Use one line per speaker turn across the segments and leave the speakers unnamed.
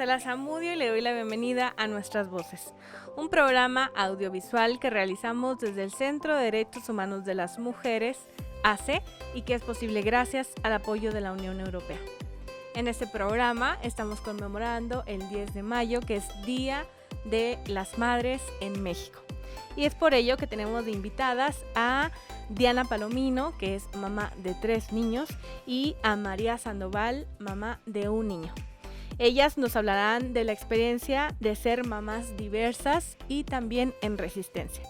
Marcela Zamudio y le doy la bienvenida a Nuestras Voces, un programa audiovisual que realizamos desde el Centro de Derechos Humanos de las Mujeres, AC, y que es posible gracias al apoyo de la Unión Europea. En este programa estamos conmemorando el 10 de mayo, que es Día de las Madres en México. Y es por ello que tenemos de invitadas a Diana Palomino, que es mamá de 3 niños, y a María Sandoval, mamá de 1 niño. Ellas nos hablarán de la experiencia de ser mamás diversas y también en resistencia.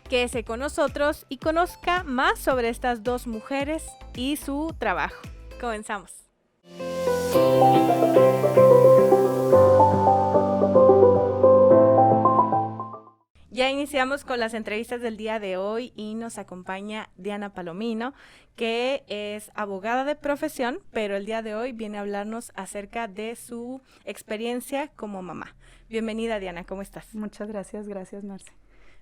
Quédese con nosotros y conozca más sobre estas 2 mujeres y su trabajo. Comenzamos. Ya iniciamos con las entrevistas del día de hoy y nos acompaña Diana Palomino, que es abogada de profesión, pero el día de hoy viene a hablarnos acerca de su experiencia como mamá. Bienvenida, Diana, ¿cómo estás?
Muchas gracias, Marce.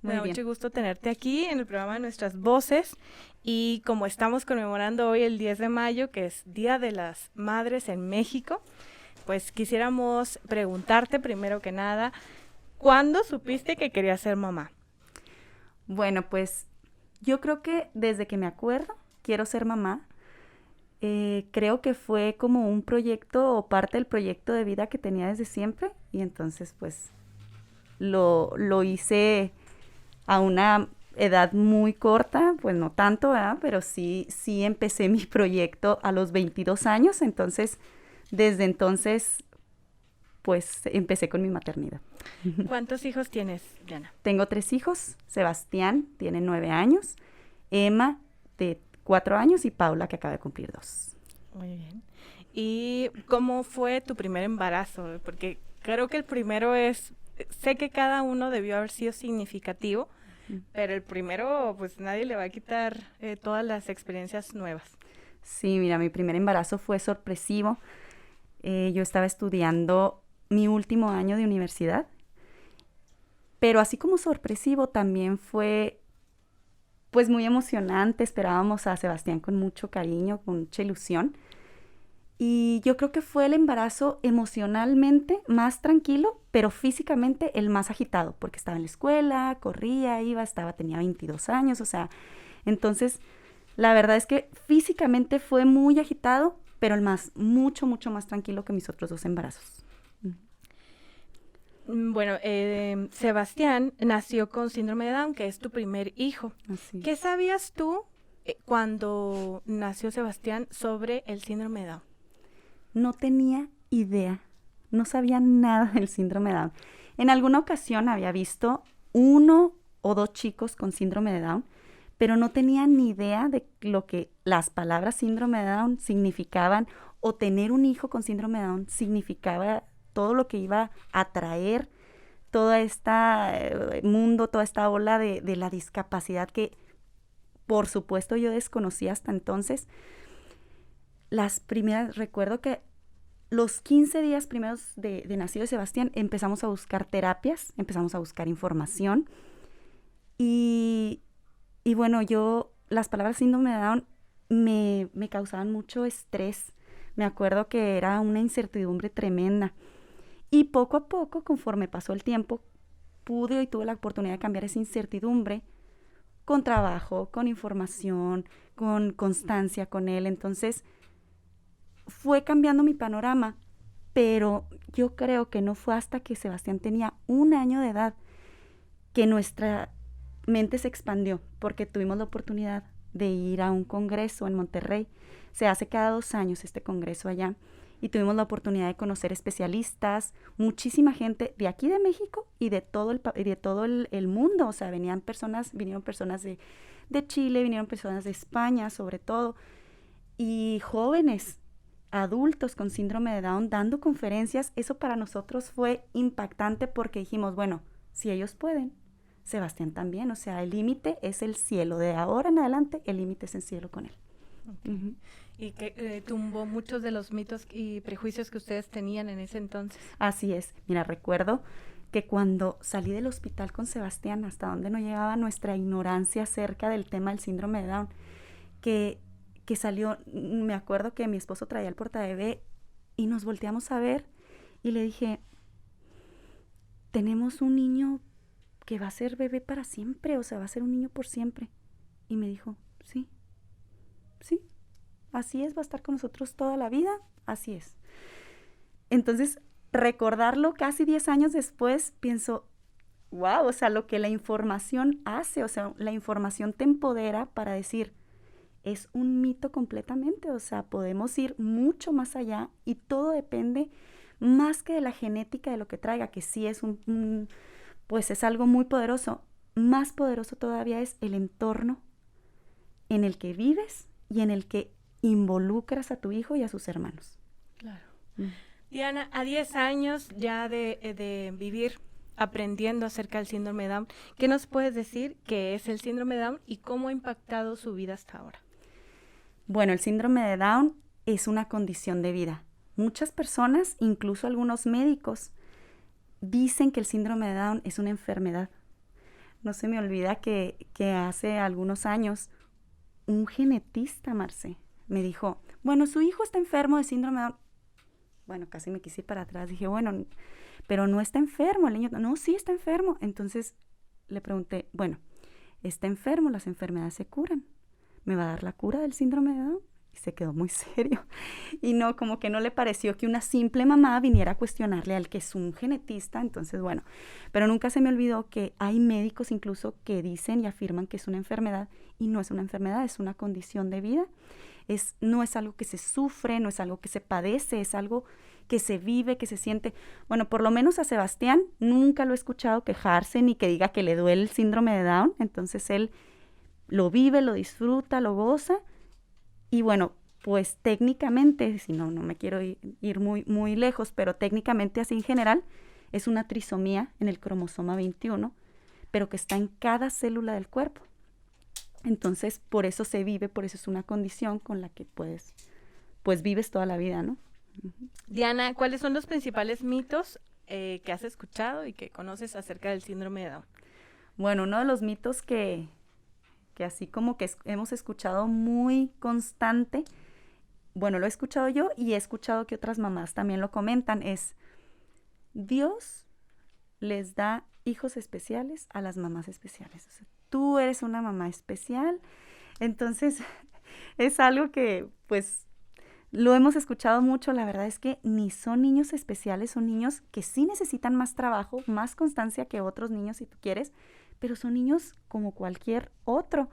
Me da mucho gusto tenerte aquí en el programa de Nuestras Voces, y como estamos conmemorando hoy el 10 de mayo, que es Día de las Madres en México, pues quisiéramos preguntarte primero que nada, ¿cuándo supiste que querías ser mamá?
Bueno, pues yo creo que desde que me acuerdo quiero ser mamá. Creo que fue como un proyecto o parte del proyecto de vida que tenía desde siempre, y entonces pues lo hice a una edad muy corta, pues no tanto, ¿verdad? Pero sí empecé mi proyecto a los 22 años, entonces desde entonces pues empecé con mi maternidad.
¿Cuántos hijos tienes, Diana?
Tengo 3 hijos. Sebastián tiene 9 años, Emma de 4 años y Paula, que acaba de cumplir 2.
Muy bien. ¿Y cómo fue tu primer embarazo? Porque creo que el primero sé que cada uno debió haber sido significativo, pero el primero, pues nadie le va a quitar todas las experiencias nuevas.
Sí, mira, mi primer embarazo fue sorpresivo. Yo estaba estudiando mi último año de universidad, pero así como sorpresivo también fue pues muy emocionante. Esperábamos a Sebastián con mucho cariño, con mucha ilusión, y yo creo que fue el embarazo emocionalmente más tranquilo, pero físicamente el más agitado, porque estaba en la escuela, corría, tenía 22 años, o sea, entonces la verdad es que físicamente fue muy agitado, pero mucho más tranquilo que mis otros 2 embarazos.
Bueno, Sebastián nació con síndrome de Down, que es tu primer hijo.
Así.
¿Qué sabías tú cuando nació Sebastián sobre el síndrome de Down?
No tenía idea, no sabía nada del síndrome de Down. En alguna ocasión había visto 1 o 2 chicos con síndrome de Down, pero no tenía ni idea de lo que las palabras síndrome de Down significaban, o tener un hijo con síndrome de Down significaba todo lo que iba a traer, todo este mundo, toda esta ola de la discapacidad que, por supuesto, yo desconocía hasta entonces. Recuerdo que los 15 días primeros de nacido de Sebastián empezamos a buscar terapias, empezamos a buscar información, y bueno, las palabras síndrome de Down me causaban mucho estrés. Me acuerdo que era una incertidumbre tremenda. Y poco a poco, conforme pasó el tiempo, pude y tuve la oportunidad de cambiar esa incertidumbre con trabajo, con información, con constancia con él. Entonces, fue cambiando mi panorama, pero yo creo que no fue hasta que Sebastián tenía 1 año de edad que nuestra mente se expandió, porque tuvimos la oportunidad de ir a un congreso en Monterrey. Se hace cada 2 años este congreso allá, y tuvimos la oportunidad de conocer especialistas, muchísima gente de aquí de México y de todo el mundo. O sea, vinieron personas de Chile, vinieron personas de España sobre todo, y jóvenes, adultos con síndrome de Down dando conferencias. Eso para nosotros fue impactante, porque dijimos, bueno, si ellos pueden, Sebastián también. O sea, el límite es el cielo. De ahora en adelante, el límite es el cielo con él.
Okay. Y que tumbó muchos de los mitos y prejuicios que ustedes tenían en ese entonces.
Así es. Mira, recuerdo que cuando salí del hospital con Sebastián, hasta donde no llegaba nuestra ignorancia acerca del tema del síndrome de Down, que salió, me acuerdo que mi esposo traía el portabebé y nos volteamos a ver, y le dije, tenemos un niño que va a ser bebé para siempre, o sea, va a ser un niño por siempre. Y me dijo, sí, así es, va a estar con nosotros toda la vida, así es. Entonces, recordarlo casi 10 años después, pienso, wow, o sea, lo que la información hace, o sea, la información te empodera para decir, es un mito completamente, o sea, podemos ir mucho más allá y todo depende más que de la genética de lo que traiga, que sí es pues es algo muy poderoso. Más poderoso todavía es el entorno en el que vives y en el que involucras a tu hijo y a sus hermanos.
Claro. Diana, a 10 años ya de vivir aprendiendo acerca del síndrome de Down, ¿qué nos puedes decir qué es el síndrome de Down y cómo ha impactado su vida hasta ahora?
Bueno, el síndrome de Down es una condición de vida. Muchas personas, incluso algunos médicos, dicen que el síndrome de Down es una enfermedad. No se me olvida que hace algunos años un genetista, Marce, me dijo, bueno, su hijo está enfermo de síndrome de Down. Bueno, casi me quise ir para atrás. Dije, bueno, pero no está enfermo el niño. No, sí está enfermo. Entonces le pregunté, bueno, está enfermo, las enfermedades se curan. ¿Me va a dar la cura del síndrome de Down? Y se quedó muy serio. Y no, como que no le pareció que una simple mamá viniera a cuestionarle al que es un genetista. Entonces, bueno, pero nunca se me olvidó que hay médicos incluso que dicen y afirman que es una enfermedad y no es una enfermedad, es una condición de vida. No es algo que se sufre, no es algo que se padece, es algo que se vive, que se siente. Bueno, por lo menos a Sebastián nunca lo he escuchado quejarse ni que diga que le duele el síndrome de Down. Entonces él lo vive, lo disfruta, lo goza. Y bueno, pues técnicamente, si no me quiero ir muy, muy lejos, pero técnicamente así en general, es una trisomía en el cromosoma 21, pero que está en cada célula del cuerpo. Entonces, por eso se vive, por eso es una condición con la que pues vives toda la vida, ¿no?
Diana, ¿cuáles son los principales mitos que has escuchado y que conoces acerca del síndrome de Down?
Bueno, uno de los mitos que así como que hemos escuchado muy constante, bueno, lo he escuchado yo y he escuchado que otras mamás también lo comentan, es Dios les da hijos especiales a las mamás especiales. O sea, tú eres una mamá especial. Entonces, es algo que, pues, lo hemos escuchado mucho. La verdad es que ni son niños especiales, son niños que sí necesitan más trabajo, más constancia que otros niños, si tú quieres, pero son niños como cualquier otro.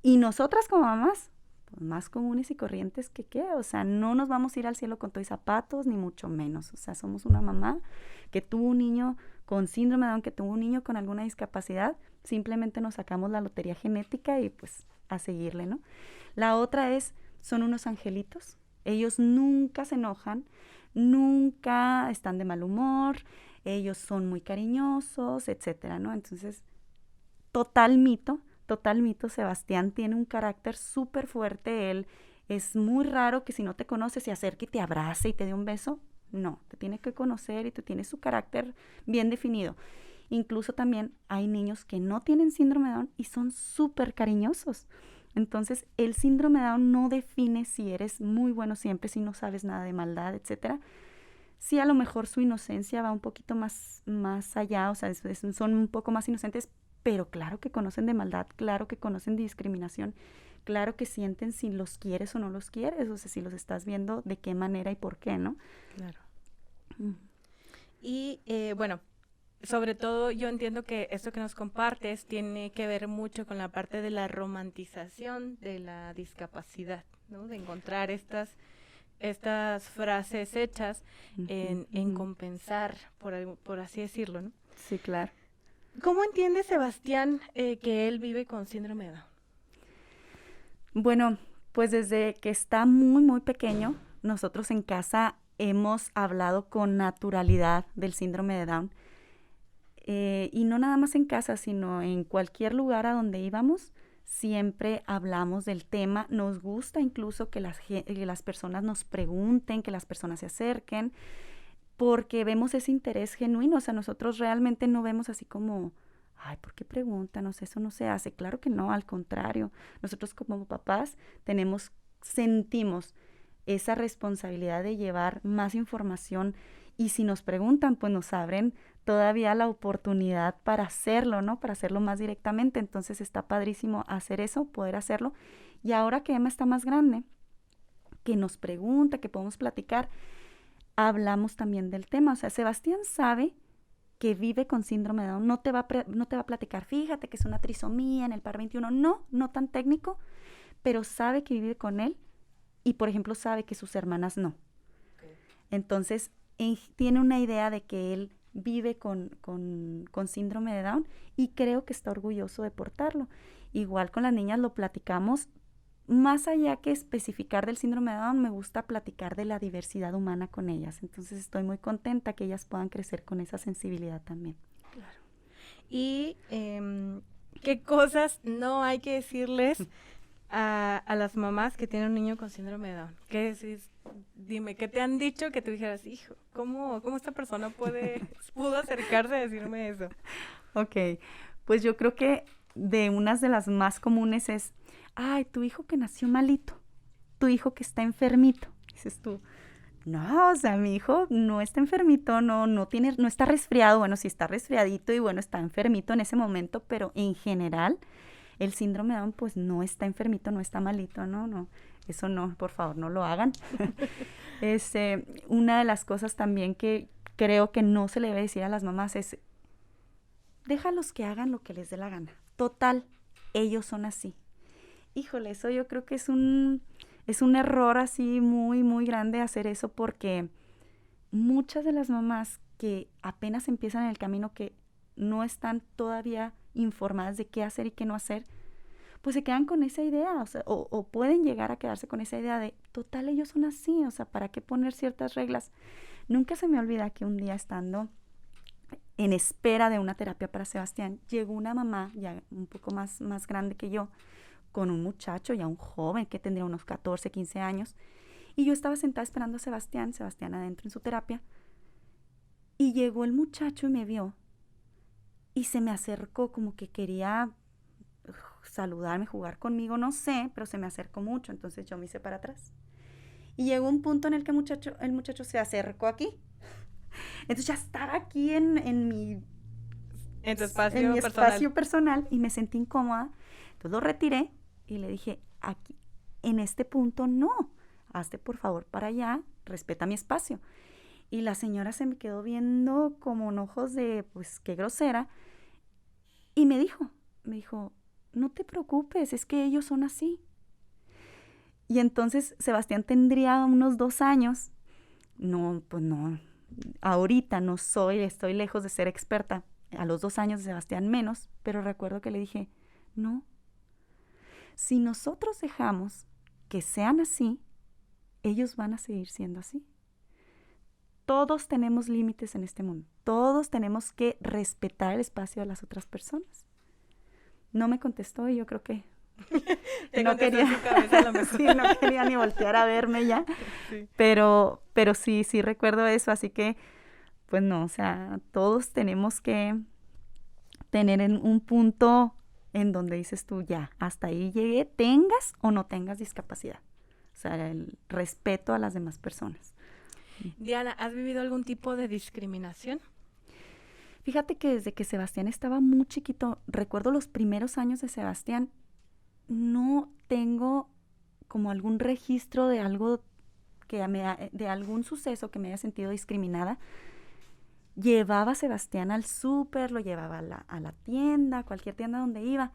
Y nosotras como mamás, pues, más comunes y corrientes que qué. O sea, no nos vamos a ir al cielo con todo y zapatos, ni mucho menos. O sea, somos una mamá que tuvo un niño con síndrome de Down, que tuvo un niño con alguna discapacidad, simplemente nos sacamos la lotería genética y pues a seguirle, ¿no? La otra son unos angelitos. Ellos nunca se enojan, nunca están de mal humor, ellos son muy cariñosos, etcétera, ¿no? Entonces, total mito, Sebastián tiene un carácter súper fuerte, él es muy raro que si no te conoce se acerque y te abrace y te dé un beso. No, te tiene que conocer y tú tienes su carácter bien definido. Incluso también hay niños que no tienen síndrome de Down y son súper cariñosos. Entonces, el síndrome de Down no define si eres muy bueno siempre, si no sabes nada de maldad, etcétera. Sí, a lo mejor su inocencia va un poquito más allá, o sea, son un poco más inocentes, pero claro que conocen de maldad, claro que conocen de discriminación, claro que sienten si los quieres o no los quieres, o sea, si los estás viendo, de qué manera y por qué, ¿no?
Claro. Y bueno, sobre todo yo entiendo que esto que nos compartes tiene que ver mucho con la parte de la romantización de la discapacidad, ¿no? De encontrar estas frases hechas en compensar, por así decirlo, ¿no?
Sí, claro.
¿Cómo entiende Sebastián que él vive con síndrome de Down?
Bueno, pues desde que está muy, muy pequeño, nosotros en casa hemos hablado con naturalidad del síndrome de Down. Y no nada más en casa, sino en cualquier lugar a donde íbamos, siempre hablamos del tema. Nos gusta incluso que las personas nos pregunten, que las personas se acerquen, porque vemos ese interés genuino. O sea, nosotros realmente no vemos así como, ay, ¿por qué preguntan? O sea, eso no se hace. Claro que no, al contrario. Nosotros como papás sentimos esa responsabilidad de llevar más información y si nos preguntan, pues nos abren todavía la oportunidad para hacerlo, ¿no? Para hacerlo más directamente. Entonces está padrísimo hacer eso, poder hacerlo. Y ahora que Emma está más grande, que nos pregunta, que podemos platicar, hablamos también del tema. O sea, Sebastián sabe que vive con síndrome de Down. No te va a platicar, fíjate que es una trisomía en el par 21. No, no tan técnico, pero sabe que vive con él y, por ejemplo, sabe que sus hermanas no. Okay. Entonces, tiene una idea de que él vive con síndrome de Down y creo que está orgulloso de portarlo. Igual con las niñas lo platicamos. Más allá que especificar del síndrome de Down, me gusta platicar de la diversidad humana con ellas. Entonces estoy muy contenta que ellas puedan crecer con esa sensibilidad también.
Claro. Y qué cosas no hay que decirles a las mamás que tienen un niño con síndrome de Down. ¿Qué decís? Dime, ¿qué te han dicho que tú dijeras, hijo, cómo esta persona pudo acercarse a decirme eso?
Ok, pues yo creo que de unas de las más comunes es, ay, tu hijo que nació malito, tu hijo que está enfermito. Dices tú, no, o sea, mi hijo no está enfermito, no está resfriado. Bueno, sí está resfriadito y bueno, está enfermito en ese momento, pero en general el síndrome de Down pues no está enfermito, no está malito, no, eso no, por favor, no lo hagan. Una de las cosas también que creo que no se le debe decir a las mamás es, déjalos que hagan lo que les dé la gana. Total, ellos son así. Híjole, eso yo creo que es un error así muy, muy grande hacer eso, porque muchas de las mamás que apenas empiezan en el camino, que no están todavía informadas de qué hacer y qué no hacer, pues se quedan con esa idea, o sea, o pueden llegar a quedarse con esa idea de, total, ellos son así, o sea, ¿para qué poner ciertas reglas? Nunca se me olvida que un día estando en espera de una terapia para Sebastián, llegó una mamá ya un poco más grande que yo, con un muchacho, ya un joven que tendría unos 14, 15 años, y yo estaba sentada esperando a Sebastián adentro en su terapia, y llegó el muchacho y me vio, y se me acercó como que quería saludarme, jugar conmigo, no sé, pero se me acercó mucho, entonces yo me hice para atrás. Y llegó un punto en el que el muchacho se acercó aquí. Entonces ya estaba aquí en mi espacio personal y me sentí incómoda. Entonces lo retiré y le dije, aquí, en este punto no, hazte por favor para allá, respeta mi espacio. Y la señora se me quedó viendo como en ojos de, pues, qué grosera. Y me dijo, no te preocupes, es que ellos son así. Y entonces Sebastián tendría unos 2 años. No, pues no, ahorita estoy lejos de ser experta. A los 2 años de Sebastián menos, pero recuerdo que le dije, no, si nosotros dejamos que sean así, ellos van a seguir siendo así. Todos tenemos límites en este mundo. Todos tenemos que respetar el espacio de las otras personas. No me contestó y yo creo que no quería, sí, no quería ni voltear a verme ya. Sí. Pero sí recuerdo eso, así que pues no, o sea, todos tenemos que tener un punto en donde dices tú, ya, hasta ahí llegué, tengas o no tengas discapacidad. O sea, el respeto a las demás personas.
Diana, ¿has vivido algún tipo de discriminación?
Fíjate que desde que Sebastián estaba muy chiquito, recuerdo los primeros años de Sebastián, no tengo como algún registro de algo de algún suceso que me haya sentido discriminada. Llevaba a Sebastián al súper, lo llevaba a la tienda, cualquier tienda donde iba,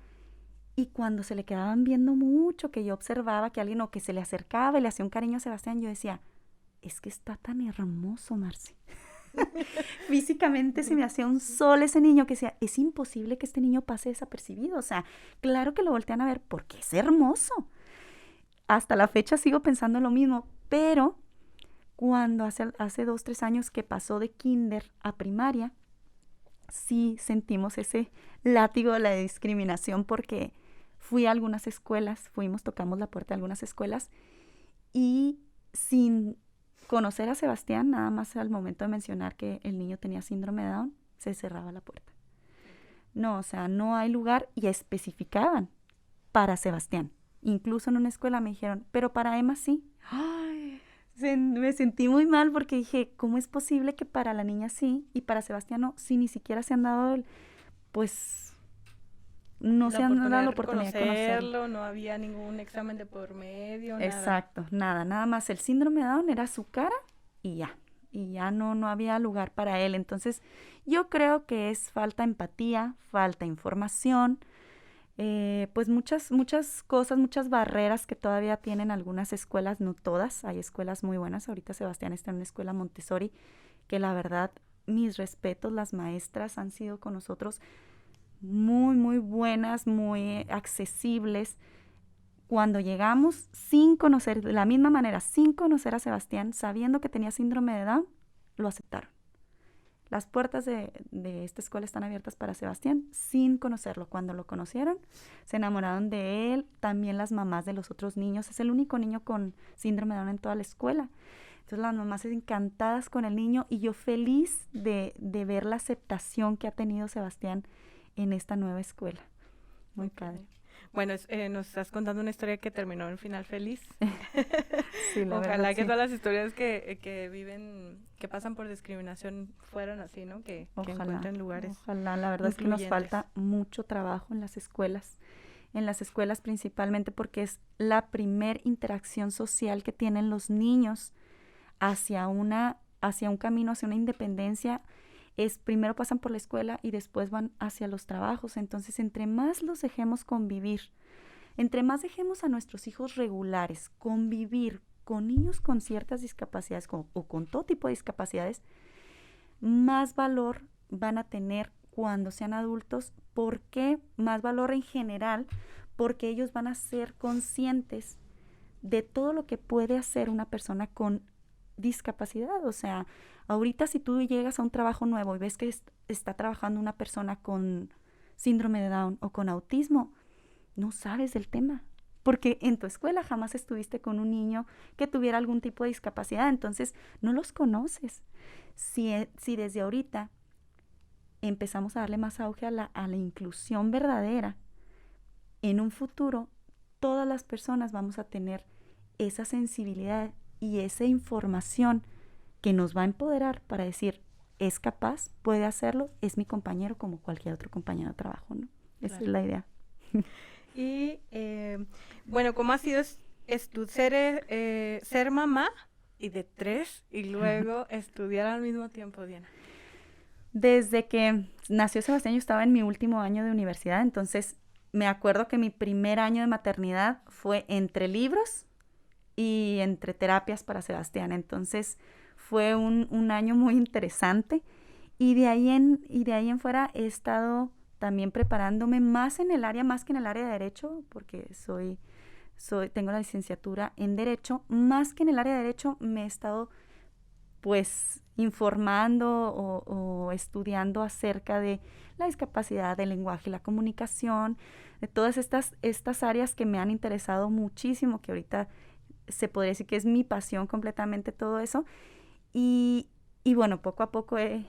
y cuando se le quedaban viendo mucho, que yo observaba que alguien o que se le acercaba y le hacía un cariño a Sebastián, yo decía, es que está tan hermoso, Marci. Físicamente se me hacía un sol ese niño, que decía, es imposible que este niño pase desapercibido, o sea, claro que lo voltean a ver porque es hermoso. Hasta la fecha sigo pensando lo mismo, pero cuando hace 2, 3 años que pasó de kinder a primaria, sí sentimos ese látigo de la discriminación, porque fui a algunas escuelas, tocamos la puerta de algunas escuelas, y sin conocer a Sebastián, nada más al momento de mencionar que el niño tenía síndrome de Down, se cerraba la puerta. No, o sea, no hay lugar, y especificaban para Sebastián. Incluso en una escuela me dijeron, pero para Emma sí. Ay, Me sentí muy mal porque dije, ¿cómo es posible que para la niña sí y para Sebastián no? Si ni siquiera se han dado, pues, no se han dado la oportunidad de conocerlo.
No había ningún examen de por medio, nada.
Exacto, nada más. El síndrome de Down era su cara y ya no había lugar para él. Entonces, yo creo que es falta empatía, falta información, pues muchas cosas, muchas barreras que todavía tienen algunas escuelas, no todas, hay escuelas muy buenas. Ahorita Sebastián está en una escuela Montessori, que la verdad, mis respetos, las maestras han sido con nosotros muy buenas, muy accesibles. Cuando llegamos sin conocer, de la misma manera, sin conocer a Sebastián, sabiendo que tenía síndrome de Down, lo aceptaron. Las puertas de esta escuela están abiertas para Sebastián sin conocerlo. Cuando lo conocieron, se enamoraron de él. También las mamás de los otros niños. Es el único niño con síndrome de Down en toda la escuela. Entonces las mamás encantadas con el niño y yo feliz de ver la aceptación que ha tenido Sebastián en esta nueva escuela. Muy padre.
Bueno, nos estás contando una historia que terminó en final feliz.
Sí,
Ojalá
verdad,
que
sí.
todas las historias que viven, que pasan por discriminación fueran así, ¿no? Que encuentren lugares.
Ojalá, la verdad es que nos falta mucho trabajo en las escuelas principalmente porque es la primer interacción social que tienen los niños hacia un camino, hacia una independencia. Primero pasan por la escuela y después van hacia los trabajos. Entonces, entre más los dejemos convivir, entre más dejemos a nuestros hijos regulares convivir con niños con ciertas discapacidades o con todo tipo de discapacidades, más valor van a tener cuando sean adultos. ¿Por qué? Más valor en general, porque ellos van a ser conscientes de todo lo que puede hacer una persona con discapacidad. O sea, ahorita si tú llegas a un trabajo nuevo y ves que está trabajando una persona con síndrome de Down o con autismo, no sabes del tema, porque en tu escuela jamás estuviste con un niño que tuviera algún tipo de discapacidad, entonces no los conoces. Si desde ahorita empezamos a darle más auge a la inclusión verdadera, en un futuro todas las personas vamos a tener esa sensibilidad y esa información que nos va a empoderar para decir, es capaz, puede hacerlo, es mi compañero como cualquier otro compañero de trabajo, ¿no? Esa es la idea.
Y bueno, ¿cómo ha sido ser mamá y de 3 y luego estudiar al mismo tiempo, Diana?
Desde que nació Sebastián yo estaba en mi último año de universidad, entonces me acuerdo que mi primer año de maternidad fue entre libros y entre terapias para Sebastián. Entonces fue un año muy interesante y de ahí en fuera he estado también preparándome más que en el área de Derecho, porque tengo la licenciatura en Derecho. Más que en el área de Derecho me he estado pues informando o estudiando acerca de la discapacidad, del lenguaje y la comunicación, de todas estas áreas que me han interesado muchísimo, que ahorita se podría decir que es mi pasión completamente todo eso. Y bueno, poco a poco he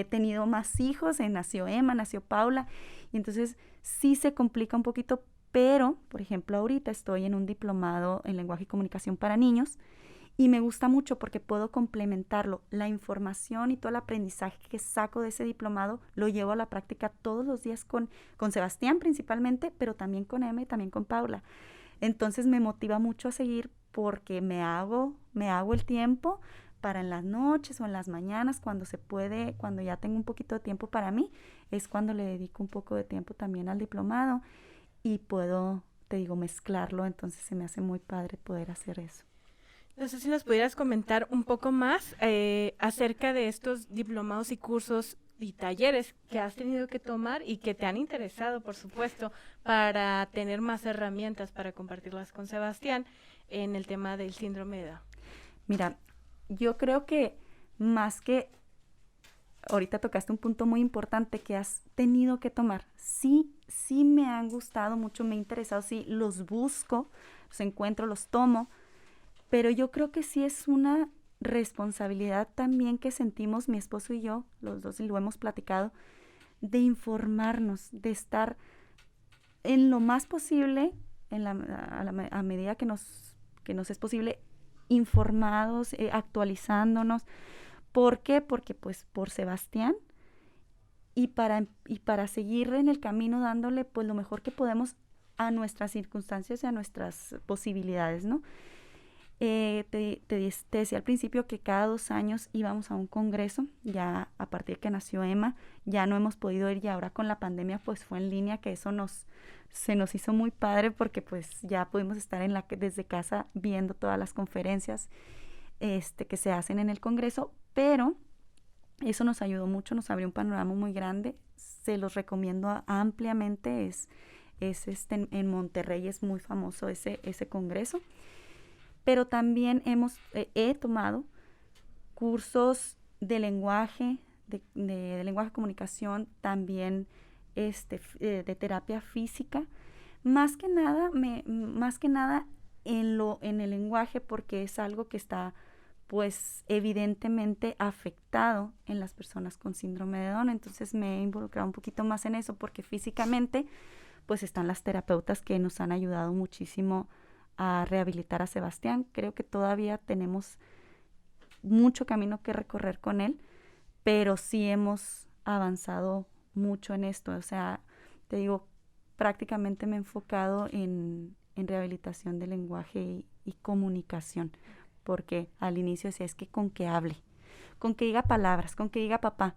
tenido más hijos, nació Emma, nació Paula, y entonces sí se complica un poquito, pero, por ejemplo, ahorita estoy en un diplomado en lenguaje y comunicación para niños, y me gusta mucho porque puedo complementarlo. La información y todo el aprendizaje que saco de ese diplomado lo llevo a la práctica todos los días con Sebastián principalmente, pero también con Emma y también con Paula. Entonces me motiva mucho a seguir porque me hago el tiempo para en las noches o en las mañanas, cuando se puede, cuando ya tengo un poquito de tiempo para mí, es cuando le dedico un poco de tiempo también al diplomado y puedo, te digo, mezclarlo. Entonces se me hace muy padre poder hacer eso.
No sé si nos pudieras comentar un poco más acerca de estos diplomados y cursos y talleres que has tenido que tomar y que te han interesado, por supuesto, para tener más herramientas para compartirlas con Sebastián en el tema del síndrome de Down.
Mira, yo creo que más que ahorita tocaste un punto muy importante que has tenido que tomar. Sí me han gustado mucho, me ha interesado, sí los busco, los encuentro, los tomo, pero yo creo que sí es una responsabilidad también que sentimos mi esposo y yo, los dos, y lo hemos platicado, de informarnos, de estar en lo más posible, a medida que nos es posible, informados, actualizándonos. ¿Por qué? Porque pues por Sebastián y para seguir en el camino dándole pues lo mejor que podemos a nuestras circunstancias y a nuestras posibilidades, ¿no? Te decía al principio que cada 2 años íbamos a un congreso, ya a partir de que nació Emma, ya no hemos podido ir y ahora con la pandemia pues fue en línea, que eso se nos hizo muy padre porque pues ya pudimos estar desde casa viendo todas las conferencias que se hacen en el congreso, pero eso nos ayudó mucho, nos abrió un panorama muy grande, se los recomiendo ampliamente, en Monterrey es muy famoso ese congreso. Pero también he tomado cursos de lenguaje, de lenguaje comunicación, también de terapia física. Más que nada en el lenguaje, porque es algo que está pues evidentemente afectado en las personas con síndrome de Down. Entonces me he involucrado un poquito más en eso, porque físicamente pues están las terapeutas que nos han ayudado muchísimo a rehabilitar a Sebastián. Creo que todavía tenemos mucho camino que recorrer con él, pero sí hemos avanzado mucho en esto. O sea, te digo, prácticamente me he enfocado en rehabilitación del lenguaje y comunicación, porque al inicio decía, es que con que hable, con que diga palabras, con que diga papá,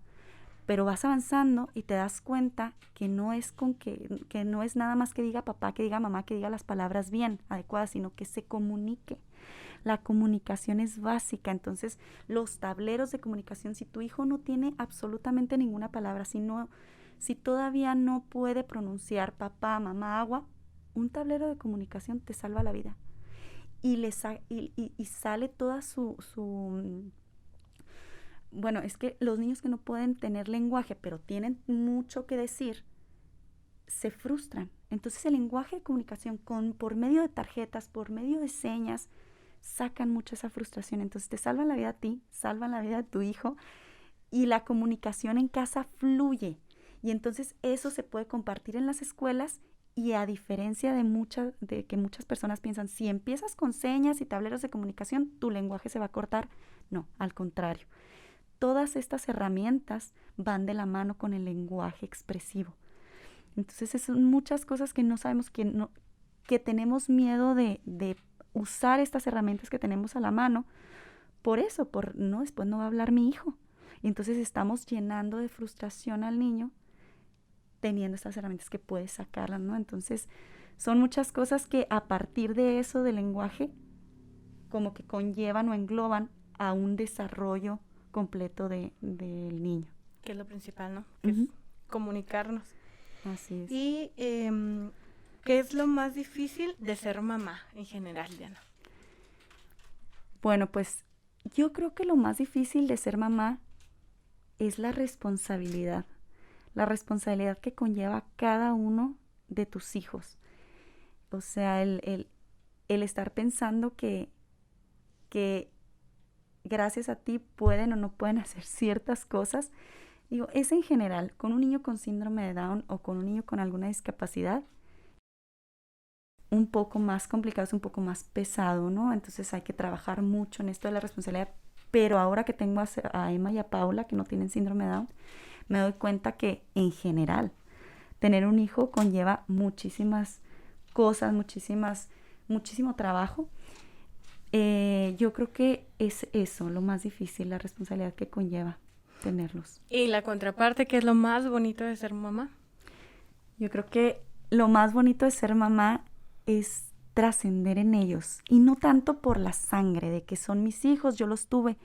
pero vas avanzando y te das cuenta que no es que no es nada más que diga papá, que diga mamá, que diga las palabras bien, adecuadas, sino que se comunique. La comunicación es básica, entonces los tableros de comunicación, si tu hijo no tiene absolutamente ninguna palabra, si todavía no puede pronunciar papá, mamá, agua, un tablero de comunicación te salva la vida. Y sale toda bueno, es que los niños que no pueden tener lenguaje, pero tienen mucho que decir, se frustran. Entonces el lenguaje de comunicación por medio de tarjetas, por medio de señas, sacan mucho esa frustración. Entonces te salvan la vida a ti, salvan la vida de tu hijo, y la comunicación en casa fluye. Y entonces eso se puede compartir en las escuelas, y a diferencia de que muchas personas piensan, si empiezas con señas y tableros de comunicación, tu lenguaje se va a cortar. No, al contrario. Todas estas herramientas van de la mano con el lenguaje expresivo. Entonces son muchas cosas que no sabemos, que tenemos miedo de usar estas herramientas que tenemos a la mano. Por eso, después no va a hablar mi hijo. Y entonces estamos llenando de frustración al niño teniendo estas herramientas que puedes sacarlas, ¿no? Entonces son muchas cosas que a partir de eso del lenguaje como que conllevan o engloban a un desarrollo completo del niño.
Que es lo principal, ¿no? Que es comunicarnos.
Así es.
Y ¿qué es lo más difícil de ser mamá en general, Diana?
Bueno, pues yo creo que lo más difícil de ser mamá es la responsabilidad que conlleva cada uno de tus hijos. O sea, el estar pensando que gracias a ti pueden o no pueden hacer ciertas cosas. Digo, es en general, con un niño con síndrome de Down o con un niño con alguna discapacidad, un poco más complicado, es un poco más pesado, ¿no? Entonces hay que trabajar mucho en esto de la responsabilidad. Pero ahora que tengo a Emma y a Paula, que no tienen síndrome de Down, me doy cuenta que en general tener un hijo conlleva muchísimas cosas, muchísimo trabajo. Yo creo que es eso, lo más difícil, la responsabilidad que conlleva tenerlos.
¿Y la contraparte, qué es lo más bonito de ser mamá?
Yo creo que lo más bonito de ser mamá es trascender en ellos, y no tanto por la sangre, de que son mis hijos, yo los tuve,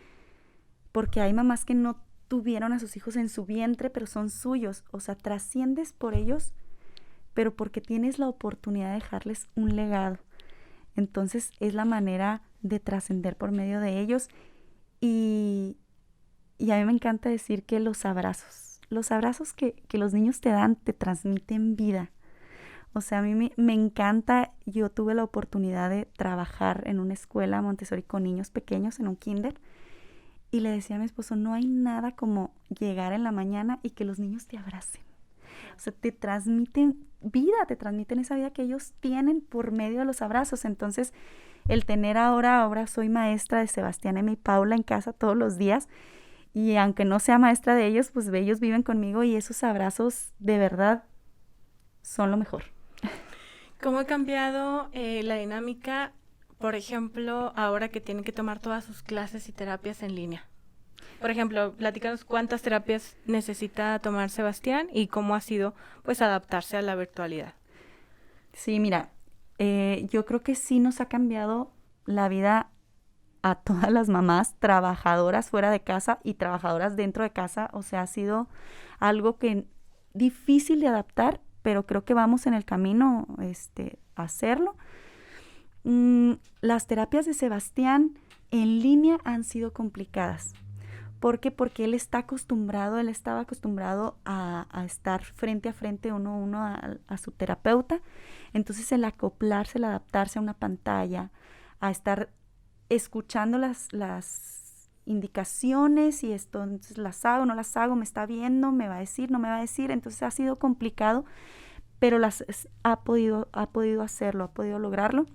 porque hay mamás que no tuvieron a sus hijos en su vientre, pero son suyos. O sea, trasciendes por ellos, pero porque tienes la oportunidad de dejarles un legado. Entonces es la manera de trascender por medio de ellos. Y a mí me encanta decir que los abrazos que los niños te dan, te transmiten vida. O sea, a mí me encanta. Yo tuve la oportunidad de trabajar en una escuela Montessori con niños pequeños, en un kinder, y le decía a mi esposo, no hay nada como llegar en la mañana y que los niños te abracen. O sea, te transmiten vida, te transmiten esa vida que ellos tienen por medio de los abrazos. Entonces, el tener ahora soy maestra de Sebastián, Emma y Paula en casa todos los días. Y aunque no sea maestra de ellos, pues ellos viven conmigo y esos abrazos de verdad son lo mejor.
¿Cómo ha cambiado la dinámica, por ejemplo, ahora que tienen que tomar todas sus clases y terapias en línea? Por ejemplo, platícanos cuántas terapias necesita tomar Sebastián y cómo ha sido, pues, adaptarse a la virtualidad.
Sí, mira, yo creo que sí nos ha cambiado la vida a todas las mamás trabajadoras fuera de casa y trabajadoras dentro de casa. O sea, ha sido algo que difícil de adaptar, pero creo que vamos en el camino a hacerlo. Las terapias de Sebastián en línea han sido complicadas. ¿Por qué? Porque él estaba acostumbrado a estar frente a frente uno a uno a su terapeuta. Entonces el acoplarse, el adaptarse a una pantalla, a estar escuchando las indicaciones y esto, entonces las hago, no las hago, me está viendo, me va a decir, no me va a decir. Entonces ha sido complicado, pero ha podido hacerlo, ha podido lograrlo.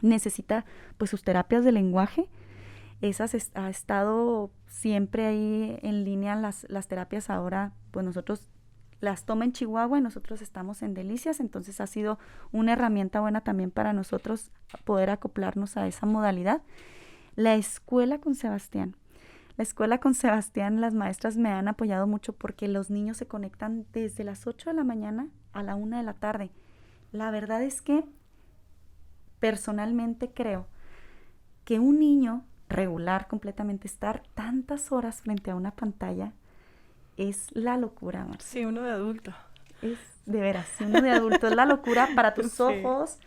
Necesita pues sus terapias de lenguaje. Esas ha estado siempre ahí en línea las terapias. Ahora pues nosotros las toma en Chihuahua y nosotros estamos en Delicias, entonces ha sido una herramienta buena también para nosotros poder acoplarnos a esa modalidad. La escuela con Sebastián, las maestras me han apoyado mucho porque los niños se conectan desde las 8 de la mañana a la 1 de la tarde. La verdad es que personalmente creo que un niño regular completamente estar tantas horas frente a una pantalla es la locura, Marcia.
Sí, uno de adulto.
Es de veras, uno de adulto es la locura para tus ojos,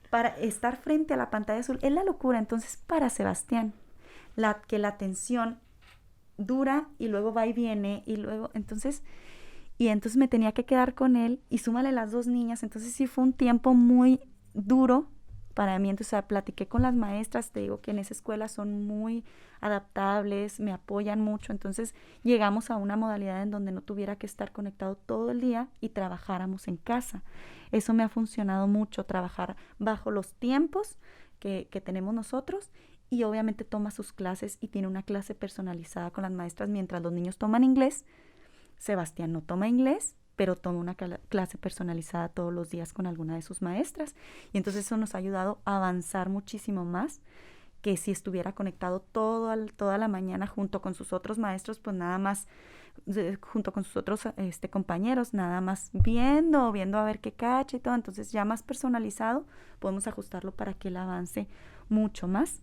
para estar frente a la pantalla azul, es la locura. Entonces, para Sebastián, que la atención dura y luego va y viene y luego, entonces me tenía que quedar con él y súmale las dos niñas, entonces sí fue un tiempo muy duro para mí. Entonces, platiqué con las maestras, te digo que en esa escuela son muy adaptables, me apoyan mucho, entonces llegamos a una modalidad en donde no tuviera que estar conectado todo el día y trabajáramos en casa. Eso me ha funcionado mucho, trabajar bajo los tiempos que tenemos nosotros, y obviamente toma sus clases y tiene una clase personalizada con las maestras. Mientras los niños toman inglés, Sebastián no toma inglés, pero toma una clase personalizada todos los días con alguna de sus maestras. Y entonces eso nos ha ayudado a avanzar muchísimo más que si estuviera conectado toda la mañana junto con sus otros maestros, pues nada más, junto con sus otros compañeros, nada más viendo a ver qué cacha y todo. Entonces ya más personalizado podemos ajustarlo para que él avance mucho más.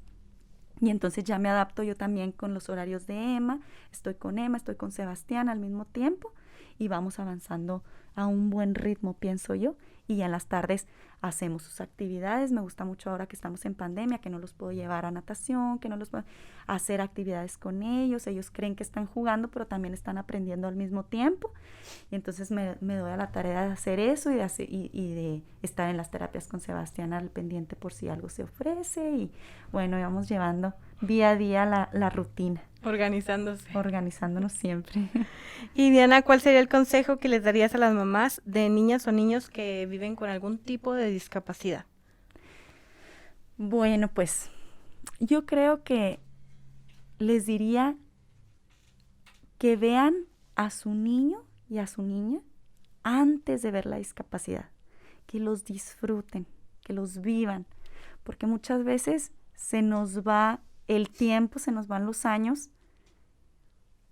Y entonces ya me adapto yo también con los horarios de Emma, estoy con Sebastián al mismo tiempo y vamos avanzando a un buen ritmo, pienso yo. Y ya en las tardes hacemos sus actividades. Me gusta mucho ahora que estamos en pandemia, que no los puedo llevar a natación, que no los puedo hacer actividades con ellos. Ellos creen que están jugando, pero también están aprendiendo al mismo tiempo. Y entonces me doy a la tarea de hacer eso y de estar en las terapias con Sebastián al pendiente por si algo se ofrece. Y bueno, vamos llevando día a día la rutina. Organizándonos siempre.
Y Diana, ¿cuál sería el consejo que les darías a las mamás de niñas o niños que viven con algún tipo de discapacidad?
Bueno, pues yo creo que les diría que vean a su niño y a su niña antes de ver la discapacidad, que los disfruten, que los vivan, porque muchas veces se nos va el tiempo, se nos van los años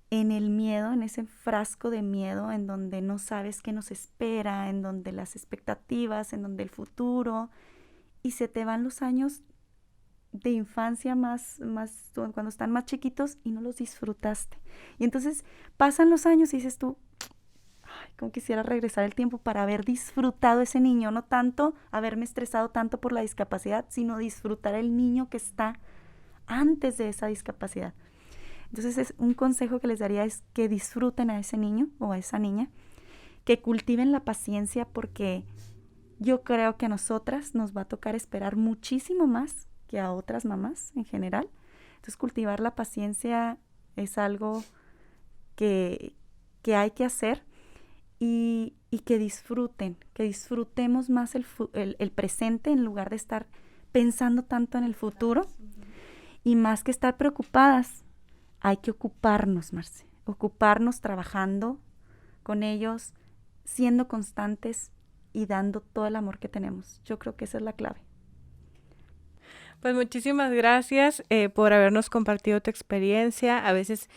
en el miedo, en ese frasco de miedo en donde no sabes qué nos espera, en donde las expectativas, en donde el futuro, y se te van los años de infancia más cuando están más chiquitos y no los disfrutaste. Y entonces pasan los años y dices tú, ay, cómo quisiera regresar el tiempo para haber disfrutado ese niño, no tanto haberme estresado tanto por la discapacidad, sino disfrutar el niño que está antes de esa discapacidad. Entonces un consejo que les daría es que disfruten a ese niño o a esa niña, que cultiven la paciencia, porque yo creo que a nosotras nos va a tocar esperar muchísimo más que a otras mamás en general. Entonces cultivar la paciencia es algo que hay que hacer, y que disfrutemos más el presente en lugar de estar pensando tanto en el futuro. Y más que estar preocupadas, hay que ocuparnos, Marce. Ocuparnos trabajando con ellos, siendo constantes y dando todo el amor que tenemos. Yo creo que esa es la clave.
Pues muchísimas gracias por habernos compartido tu experiencia. A veces,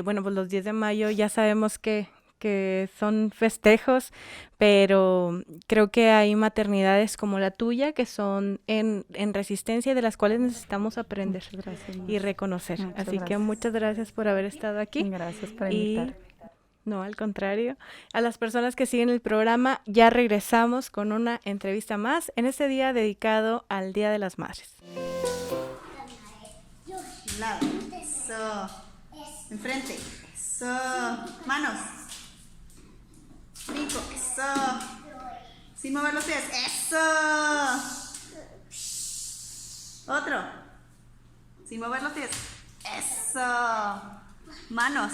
bueno, pues los 10 de mayo ya sabemos que son festejos, pero creo que hay maternidades como la tuya que son en resistencia y de las cuales necesitamos aprender y reconocer. Así que muchas gracias por haber estado aquí.
Gracias por invitarme.
No, al contrario. A las personas que siguen el programa, ya regresamos con una entrevista más en este día dedicado al Día de las Madres.
Lado. Eso. Enfrente. Eso. Manos. Brinco. Eso. Sin mover los pies. Eso. Otro. Sin mover los pies. Eso. Manos.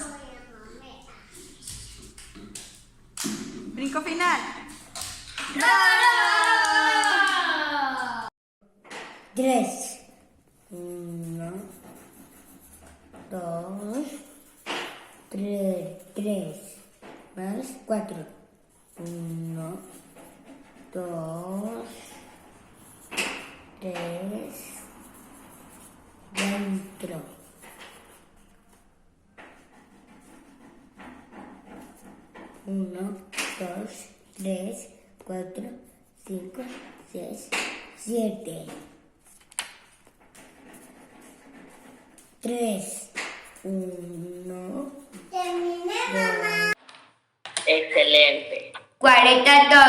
Brinco final. ¡Bravo!
3. 1, 2, 3 más 4. 1, 2, 3, dentro. 1, 2, 3, 4, 5, 6, 7. 3, 1. Terminé, mamá.
Excelente.
42.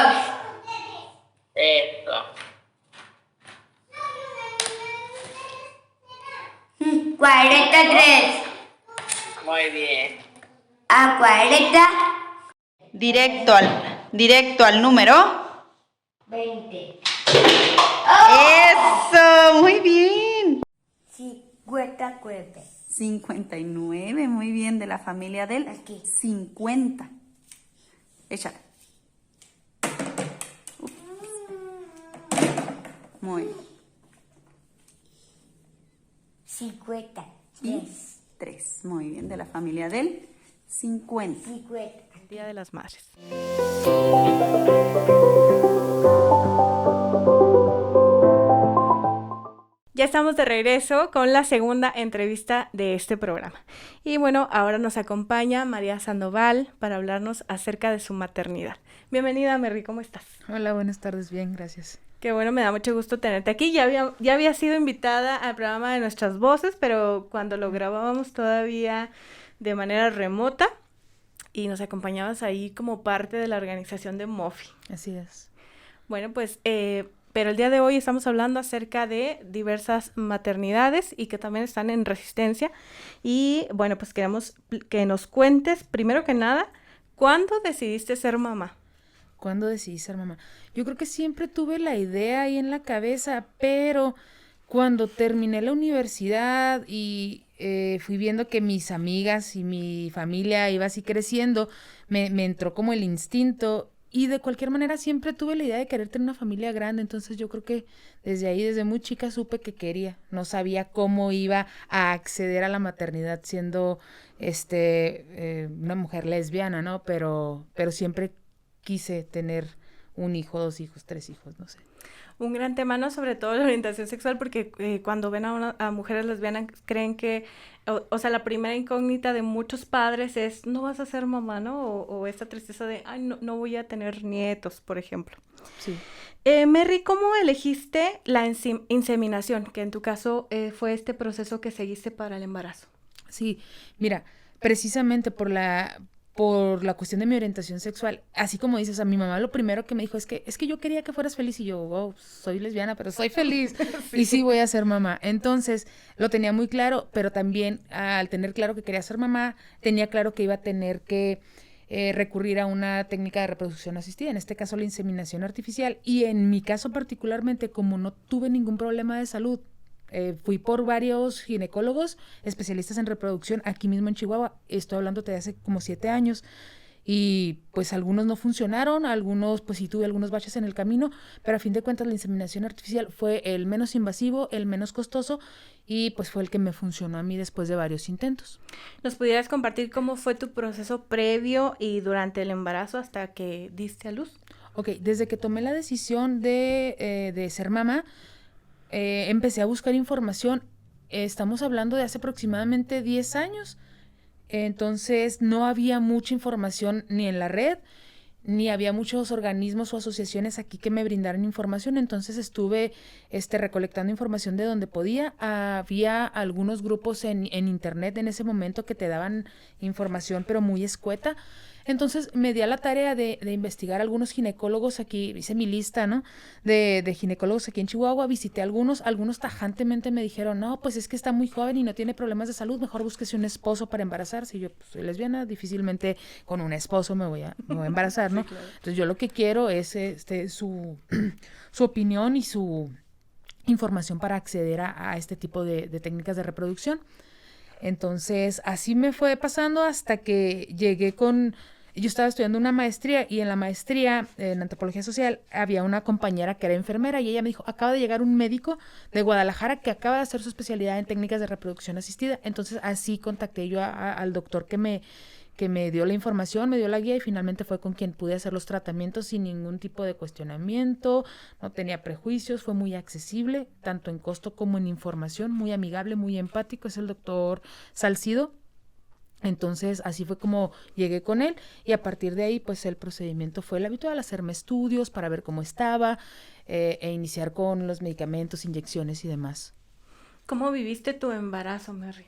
Eso.
43.
Muy bien.
A 40.
Directo al número.
20.
¡Eso! Muy bien.
59.
59, muy bien, de la familia del
Aquí.
50. Échale. Muy bien.
53.
3, muy bien, de la familia del 50.
50.
Día de las Madres. Ya estamos de regreso con la segunda entrevista de este programa. Y bueno, ahora nos acompaña María Sandoval para hablarnos acerca de su maternidad. Bienvenida, Mary, ¿cómo estás?
Hola, buenas tardes, bien, gracias.
Qué bueno, me da mucho gusto tenerte aquí. Ya había sido invitada al programa de Nuestras Voces, pero cuando lo grabábamos todavía de manera remota y nos acompañabas ahí como parte de la organización de MOFI.
Así es.
Bueno, pues, pero el día de hoy estamos hablando acerca de diversas maternidades y que también están en resistencia. Y bueno, pues queremos que nos cuentes, primero que nada, ¿cuándo decidiste ser mamá?
¿Cuándo decidí ser mamá? Yo creo que siempre tuve la idea ahí en la cabeza, pero cuando terminé la universidad y fui viendo que mis amigas y mi familia iba así creciendo, me entró como el instinto. Y de cualquier manera siempre tuve la idea de querer tener una familia grande, entonces yo creo que desde ahí, desde muy chica supe que quería. No sabía cómo iba a acceder a la maternidad siendo una mujer lesbiana, ¿no? Pero siempre quise tener un hijo, 2 hijos, 3 hijos, no sé.
Un gran tema, ¿no? Sobre todo la orientación sexual, porque cuando ven a mujeres lesbianas creen que, o sea, la primera incógnita de muchos padres es, no vas a ser mamá, ¿no? O esta tristeza de, ay, no voy a tener nietos, por ejemplo.
Sí.
Mary, ¿cómo elegiste la inseminación? Que en tu caso fue este proceso que seguiste para el embarazo.
Sí, mira, precisamente por la cuestión de mi orientación sexual, así como dices, a mi mamá lo primero que me dijo es que yo quería que fueras feliz, y yo, wow, soy lesbiana, pero soy feliz, sí. Y sí voy a ser mamá. Entonces, lo tenía muy claro, pero también al tener claro que quería ser mamá, tenía claro que iba a tener que recurrir a una técnica de reproducción asistida, en este caso la inseminación artificial, y en mi caso particularmente, como no tuve ningún problema de salud, fui por varios ginecólogos especialistas en reproducción aquí mismo en Chihuahua, estoy hablando de hace como 7 años, y pues algunos no funcionaron, algunos pues sí tuve algunos baches en el camino, pero a fin de cuentas la inseminación artificial fue el menos invasivo, el menos costoso y pues fue el que me funcionó a mí después de varios intentos.
¿Nos pudieras compartir cómo fue tu proceso previo y durante el embarazo hasta que diste a luz?
Ok, desde que tomé la decisión de ser mamá, empecé a buscar información. Estamos hablando de hace aproximadamente 10 años. Entonces no había mucha información ni en la red, ni había muchos organismos o asociaciones aquí que me brindaran información. Entonces estuve recolectando información de donde podía. Había algunos grupos en internet en ese momento que te daban información, pero muy escueta. Entonces me di a la tarea de investigar algunos ginecólogos aquí, hice mi lista, ¿no? De ginecólogos aquí en Chihuahua, visité algunos tajantemente me dijeron, no, pues es que está muy joven y no tiene problemas de salud, mejor búsquese un esposo para embarazarse. Y yo, pues soy lesbiana, difícilmente con un esposo me voy a embarazar, ¿no? Sí, claro. Entonces yo lo que quiero es su opinión y su información para acceder a este tipo de técnicas de reproducción. Entonces así me fue pasando hasta que llegué yo estaba estudiando una maestría y en la maestría en antropología social había una compañera que era enfermera y ella me dijo, acaba de llegar un médico de Guadalajara que acaba de hacer su especialidad en técnicas de reproducción asistida. Entonces así contacté yo al doctor que me dio la información, me dio la guía y finalmente fue con quien pude hacer los tratamientos sin ningún tipo de cuestionamiento, no tenía prejuicios, fue muy accesible, tanto en costo como en información, muy amigable, muy empático, es el doctor Salcido. Entonces así fue como llegué con él y a partir de ahí pues el procedimiento fue el habitual, hacerme estudios para ver cómo estaba e iniciar con los medicamentos, inyecciones y demás.
¿Cómo viviste tu embarazo, Merry?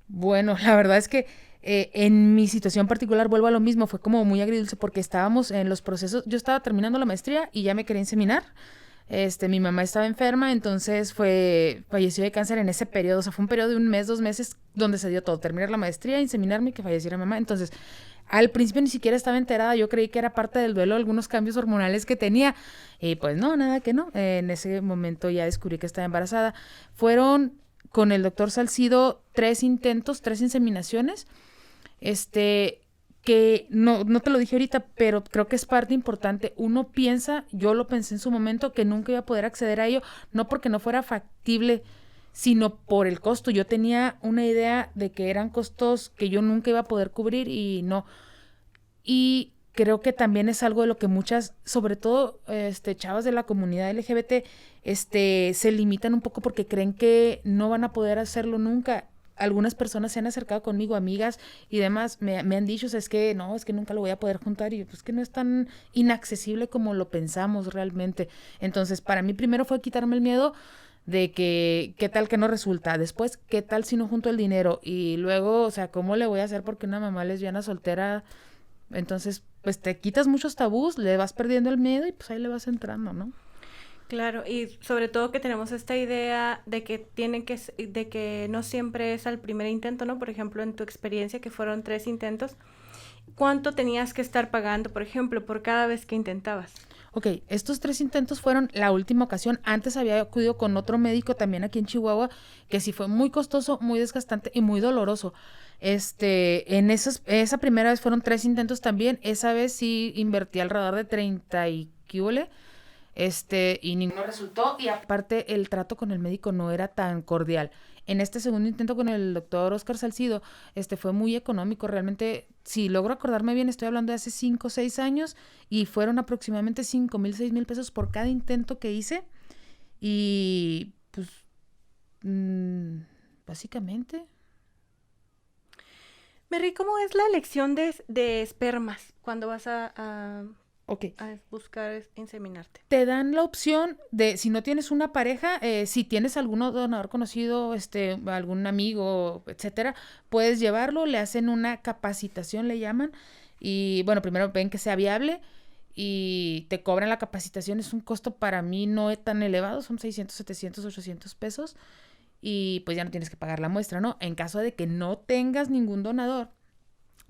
Bueno, la verdad es que en mi situación particular vuelvo a lo mismo, fue como muy agridulce porque estábamos en los procesos, yo estaba terminando la maestría y ya me quería inseminar. Mi mamá estaba enferma, entonces falleció de cáncer en ese periodo, o sea, fue un periodo de 1 mes, 2 meses, donde se dio todo, terminar la maestría, inseminarme y que falleciera mamá. Entonces, al principio ni siquiera estaba enterada, yo creí que era parte del duelo, algunos cambios hormonales que tenía, y pues no, nada que no, en ese momento ya descubrí que estaba embarazada. Fueron con el doctor Salcido 3 intentos, 3 inseminaciones, que no te lo dije ahorita, pero creo que es parte importante. Uno piensa, yo lo pensé en su momento, que nunca iba a poder acceder a ello, no porque no fuera factible, sino por el costo. Yo tenía una idea de que eran costos que yo nunca iba a poder cubrir y no. Y creo que también es algo de lo que muchas, sobre todo chavas de la comunidad LGBT, se limitan un poco porque creen que no van a poder hacerlo nunca. Algunas personas se han acercado conmigo, amigas y demás, me han dicho, o sea, es que nunca lo voy a poder juntar, y yo, pues que no es tan inaccesible como lo pensamos realmente. Entonces, para mí primero fue quitarme el miedo de que, ¿qué tal que no resulta? Después, ¿qué tal si no junto el dinero? Y luego, o sea, ¿cómo le voy a hacer porque una mamá lesbiana soltera? Entonces, pues te quitas muchos tabús, le vas perdiendo el miedo y pues ahí le vas entrando, ¿no?
Claro, y sobre todo que tenemos esta idea de que de que no siempre es al primer intento, ¿no? Por ejemplo, en tu experiencia que fueron 3 intentos, ¿cuánto tenías que estar pagando, por ejemplo, por cada vez que intentabas?
Ok, estos 3 intentos fueron la última ocasión. Antes había acudido con otro médico también aquí en Chihuahua, que sí fue muy costoso, muy desgastante y muy doloroso. Esa primera vez fueron 3 intentos también. Esa vez sí invertí alrededor de 30 y quíbole. Y ninguno resultó, y aparte el trato con el médico no era tan cordial. En este segundo intento con el doctor Oscar Salcido, fue muy económico, realmente, si logro acordarme bien, estoy hablando de hace 5 o 6 años, y fueron aproximadamente 5,000, 6,000 pesos por cada intento que hice, y pues, básicamente.
Merry, ¿cómo es la elección de espermas cuando vas a buscar inseminarte?
Te dan la opción de, si no tienes una pareja, si tienes algún donador conocido, algún amigo, etcétera, puedes llevarlo, le hacen una capacitación, le llaman, y bueno, primero ven que sea viable y te cobran la capacitación. Es un costo para mí no tan elevado, son 600, 700, 800 pesos, y pues ya no tienes que pagar la muestra, ¿no? En caso de que no tengas ningún donador,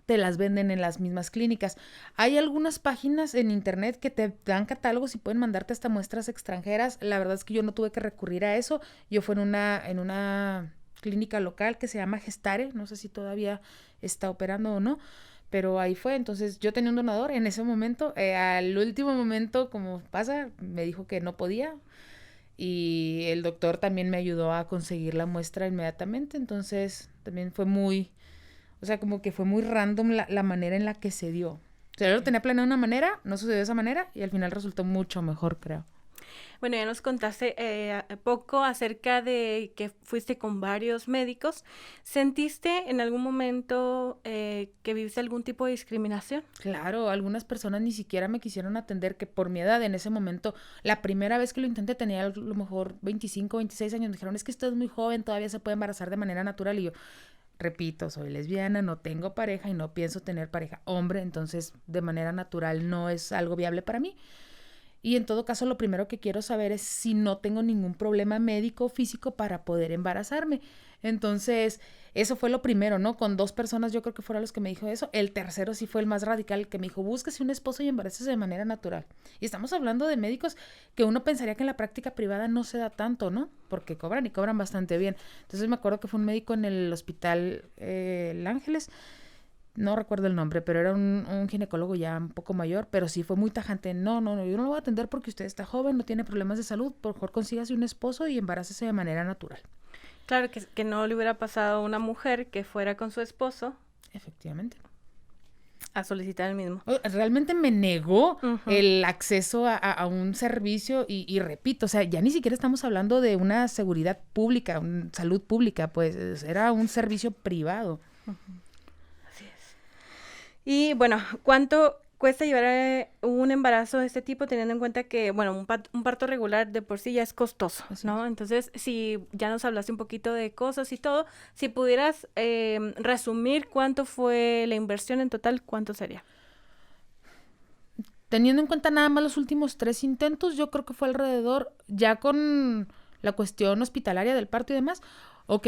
te las venden en las mismas clínicas. Hay algunas páginas en internet que te dan catálogos y pueden mandarte hasta muestras extranjeras. La verdad es que yo no tuve que recurrir a eso. Yo fui en una clínica local que se llama Gestare, no sé si todavía está operando o no, Pero ahí fue, entonces yo tenía un donador en ese momento, al último momento, como pasa, me dijo que no podía y el doctor también me ayudó a conseguir la muestra inmediatamente, entonces también fue muy, o sea, como que fue muy random la manera en la que se dio. O sea, yo lo tenía planeado de una manera, no sucedió de esa manera y al final resultó mucho mejor, creo.
Bueno, ya nos contaste poco acerca de que fuiste con varios médicos. ¿Sentiste en algún momento que viviste algún tipo de discriminación?
Claro, algunas personas ni siquiera me quisieron atender, que por mi edad en ese momento, la primera vez que lo intenté tenía a lo mejor 25, 26 años, me dijeron, es que usted es muy joven, todavía se puede embarazar de manera natural, y yo, repito, soy lesbiana, no tengo pareja y no pienso tener pareja hombre, entonces de manera natural no es algo viable para mí. Y en todo caso, lo primero que quiero saber es si no tengo ningún problema médico o físico para poder embarazarme. Entonces, eso fue lo primero, ¿no? Con 2 personas yo creo que fueron los que me dijo eso. El tercero sí fue el más radical, que me dijo, búsquese un esposo y embarácese de manera natural. Y estamos hablando de médicos que uno pensaría que en la práctica privada no se da tanto, ¿no? Porque cobran y cobran bastante bien. Entonces me acuerdo que fue un médico en el hospital El Ángeles, no recuerdo el nombre, pero era un ginecólogo ya un poco mayor, pero sí fue muy tajante. No, yo no lo voy a atender porque usted está joven, no tiene problemas de salud, por favor consígase un esposo y embarácese de manera natural.
Claro, que no le hubiera pasado a una mujer que fuera con su esposo
Efectivamente.
a solicitar el mismo.
Realmente me negó
Ujú.
el acceso a un servicio y repito, o sea, ya ni siquiera estamos hablando de una seguridad pública, salud pública, pues era un servicio privado.
Así es. Y bueno, ¿cuánto cuesta llevar un embarazo de este tipo teniendo en cuenta que, bueno, un parto regular de por sí ya es costoso,
Así
¿no? Entonces, si ya nos hablaste un poquito de cosas y todo, si pudieras resumir cuánto fue la inversión en total, ¿cuánto sería?
Teniendo en cuenta nada más los últimos 3 intentos, yo creo que fue alrededor, ya con la cuestión hospitalaria del parto y demás, ok,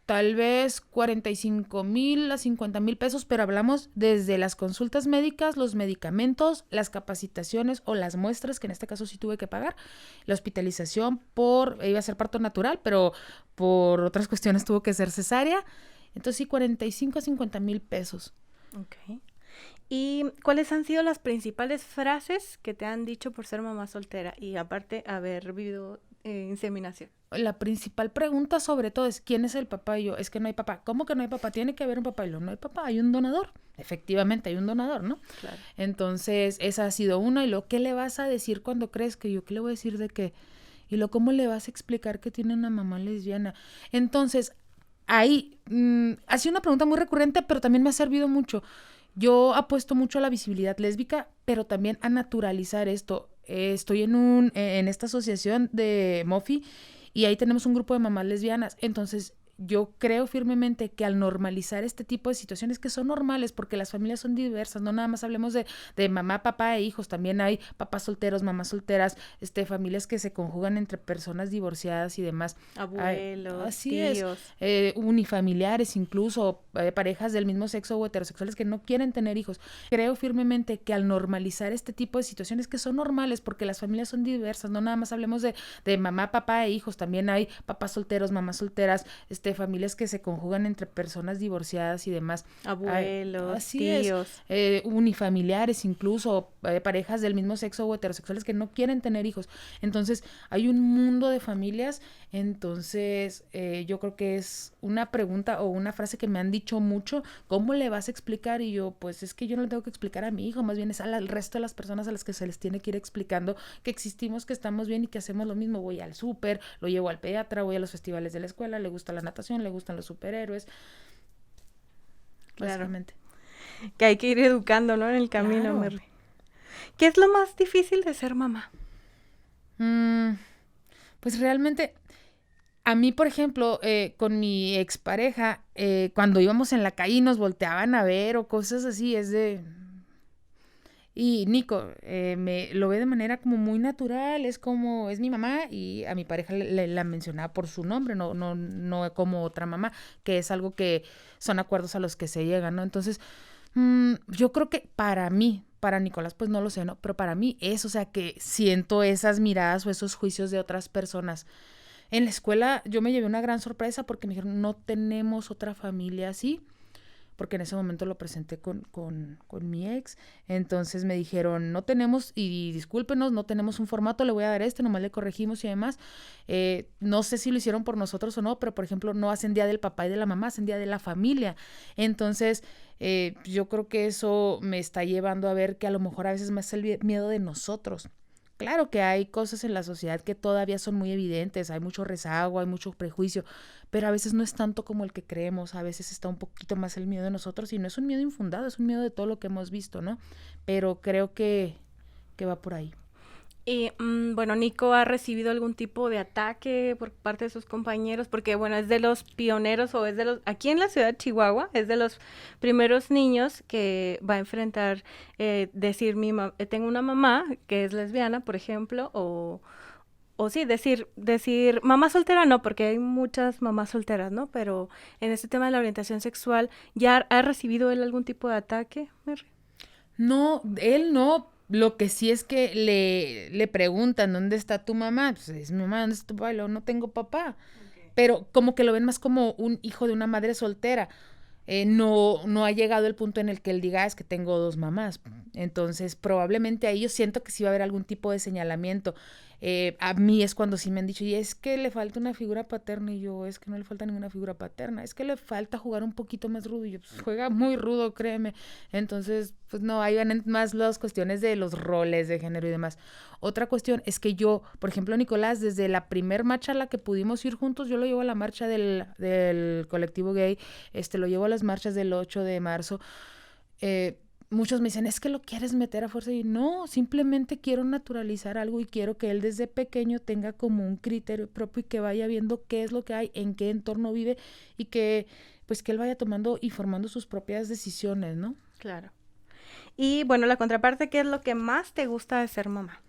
tal vez 45,000 a 50,000 pesos, pero hablamos desde las consultas médicas, los medicamentos, las capacitaciones o las muestras, que en este caso sí tuve que pagar, la hospitalización iba a ser parto natural, pero por otras cuestiones tuvo que ser cesárea, entonces sí, 45 a 50,000 pesos.
Ok. ¿Y cuáles han sido las principales frases que te han dicho por ser mamá soltera y aparte haber vivido inseminación?
La principal pregunta sobre todo es, ¿quién es el papá? Y yo, es que no hay papá. ¿Cómo que no hay papá? Tiene que haber un papá. Y yo, no hay papá, hay un donador. Efectivamente, hay un donador, ¿no?
Claro.
Entonces, esa ha sido una. Y lo, ¿qué le vas a decir cuando crees que yo? ¿Qué le voy a decir de qué? Y lo, ¿cómo le vas a explicar que tiene una mamá lesbiana? Entonces, ahí, ha sido una pregunta muy recurrente, pero también me ha servido mucho. Yo apuesto mucho a la visibilidad lésbica, pero también a naturalizar esto. Estoy en esta asociación de MOFI y ahí tenemos un grupo de mamás lesbianas. Entonces, yo creo firmemente que al normalizar este tipo de situaciones que son normales, porque las familias son diversas, no nada más hablemos de mamá, papá e hijos, también hay papás solteros, mamás solteras, familias que se conjugan entre personas divorciadas y demás.
Abuelos,
así
tíos.
Unifamiliares incluso, parejas del mismo sexo o heterosexuales que no quieren tener hijos. Creo firmemente que al normalizar este tipo de situaciones que son normales, porque las familias son diversas, no nada más hablemos de mamá, papá e hijos, también hay papás solteros, mamás solteras, familias que se conjugan entre personas divorciadas y demás.
Abuelos,
así
tíos.
Unifamiliares incluso, parejas del mismo sexo o heterosexuales que no quieren tener hijos. Entonces, hay un mundo de familias. Entonces, yo creo que es una pregunta o una frase que me han dicho mucho, ¿cómo le vas a explicar? Y yo, pues es que yo no le tengo que explicar a mi hijo, más bien es al resto de las personas a las que se les tiene que ir explicando que existimos, que estamos bien y que hacemos lo mismo. Voy al súper, lo llevo al pediatra, voy a los festivales de la escuela, le gusta la natación, le gustan los superhéroes.
Claro.
Básicamente.
Que hay que ir educando, ¿no? En el camino,
Claro.
Merly. ¿Qué es lo más difícil de ser mamá?
Pues realmente, a mí, por ejemplo, con mi expareja, cuando íbamos en la calle y nos volteaban a ver o cosas así, es de... Y Nico me lo ve de manera como muy natural, es como, es mi mamá, y a mi pareja la mencionaba por su nombre, no como otra mamá, que es algo que son acuerdos a los que se llegan, ¿no? Entonces, yo creo que para mí, para Nicolás, pues no lo sé, ¿no? Pero para mí es, o sea, que siento esas miradas o esos juicios de otras personas. En la escuela yo me llevé una gran sorpresa porque me dijeron, no tenemos otra familia así. porque en ese momento lo presenté con mi ex. Entonces me dijeron, no tenemos, y discúlpenos, no tenemos un formato, le voy a dar nomás le corregimos y demás. No sé si lo hicieron por nosotros o no, pero por ejemplo no hacen día del papá y de la mamá, hacen día de la familia. Entonces yo creo que eso me está llevando a ver que a lo mejor a veces más el miedo de nosotros. Claro que hay cosas en la sociedad que todavía son muy evidentes, hay mucho rezago, hay mucho prejuicio, pero a veces no es tanto como el que creemos, a veces está un poquito más el miedo de nosotros y no es un miedo infundado, es un miedo de todo lo que hemos visto, ¿no? Pero creo que va por ahí.
Y bueno, Nico ha recibido algún tipo de ataque por parte de sus compañeros, porque bueno, es de los pioneros o es de los, aquí en la ciudad de Chihuahua, es de los primeros niños que va a enfrentar decir, tengo una mamá que es lesbiana, por ejemplo, o sí, decir, mamá soltera no, porque hay muchas mamás solteras, ¿no? Pero en este tema de la orientación sexual, ¿ya ha recibido él algún tipo de ataque, Merry?
No, él no. Lo que sí es que le preguntan, ¿dónde está tu mamá? Pues es mi mamá, ¿dónde está tu papá? Y luego, no tengo papá. Okay. Pero como que lo ven más como un hijo de una madre soltera. No ha llegado el punto en el que él diga, es que tengo 2 mamás. Entonces, probablemente ahí yo siento que sí va a haber algún tipo de señalamiento. A mí es cuando sí me han dicho, y es que le falta una figura paterna, y yo, es que no le falta ninguna figura paterna, es que le falta jugar un poquito más rudo, y yo, pues juega muy rudo, créeme. Entonces, pues no, ahí van más las cuestiones de los roles de género y demás. Otra cuestión es que yo, por ejemplo, Nicolás, desde la primer marcha a la que pudimos ir juntos, yo lo llevo a la marcha del colectivo gay, lo llevo a las marchas del 8 de marzo, muchos me dicen, es que lo quieres meter a fuerza, y no, simplemente quiero naturalizar algo y quiero que él desde pequeño tenga como un criterio propio y que vaya viendo qué es lo que hay, en qué entorno vive y que pues que él vaya tomando y formando sus propias decisiones, ¿no?
Claro. Y bueno, la contraparte, ¿qué es lo que más te gusta de ser mamá?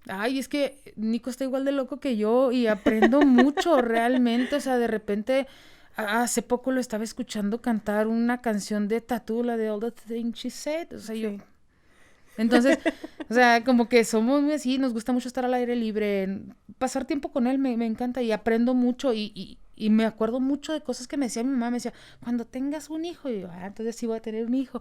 Ay, es que Nico está igual de loco que yo y aprendo mucho realmente, o sea, de repente... Hace poco lo estaba escuchando cantar una canción de Tattoo, la de All the Things She Said, o sea, sí. Yo... Entonces, o sea, como que somos así, nos gusta mucho estar al aire libre, pasar tiempo con él me encanta y aprendo mucho y me acuerdo mucho de cosas que me decía mi mamá, me decía, cuando tengas un hijo, y yo, entonces sí voy a tener un hijo,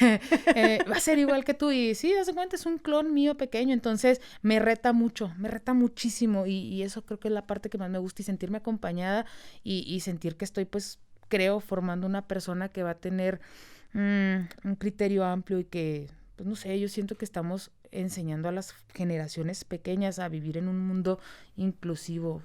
va a ser igual que tú, y sí, haz de cuenta, es un clon mío pequeño, entonces me reta muchísimo, y eso creo que es la parte que más me gusta, y sentirme acompañada, y sentir que estoy, pues, creo, formando una persona que va a tener un criterio amplio y que, pues no sé, yo siento que estamos enseñando a las generaciones pequeñas a vivir en un mundo inclusivo.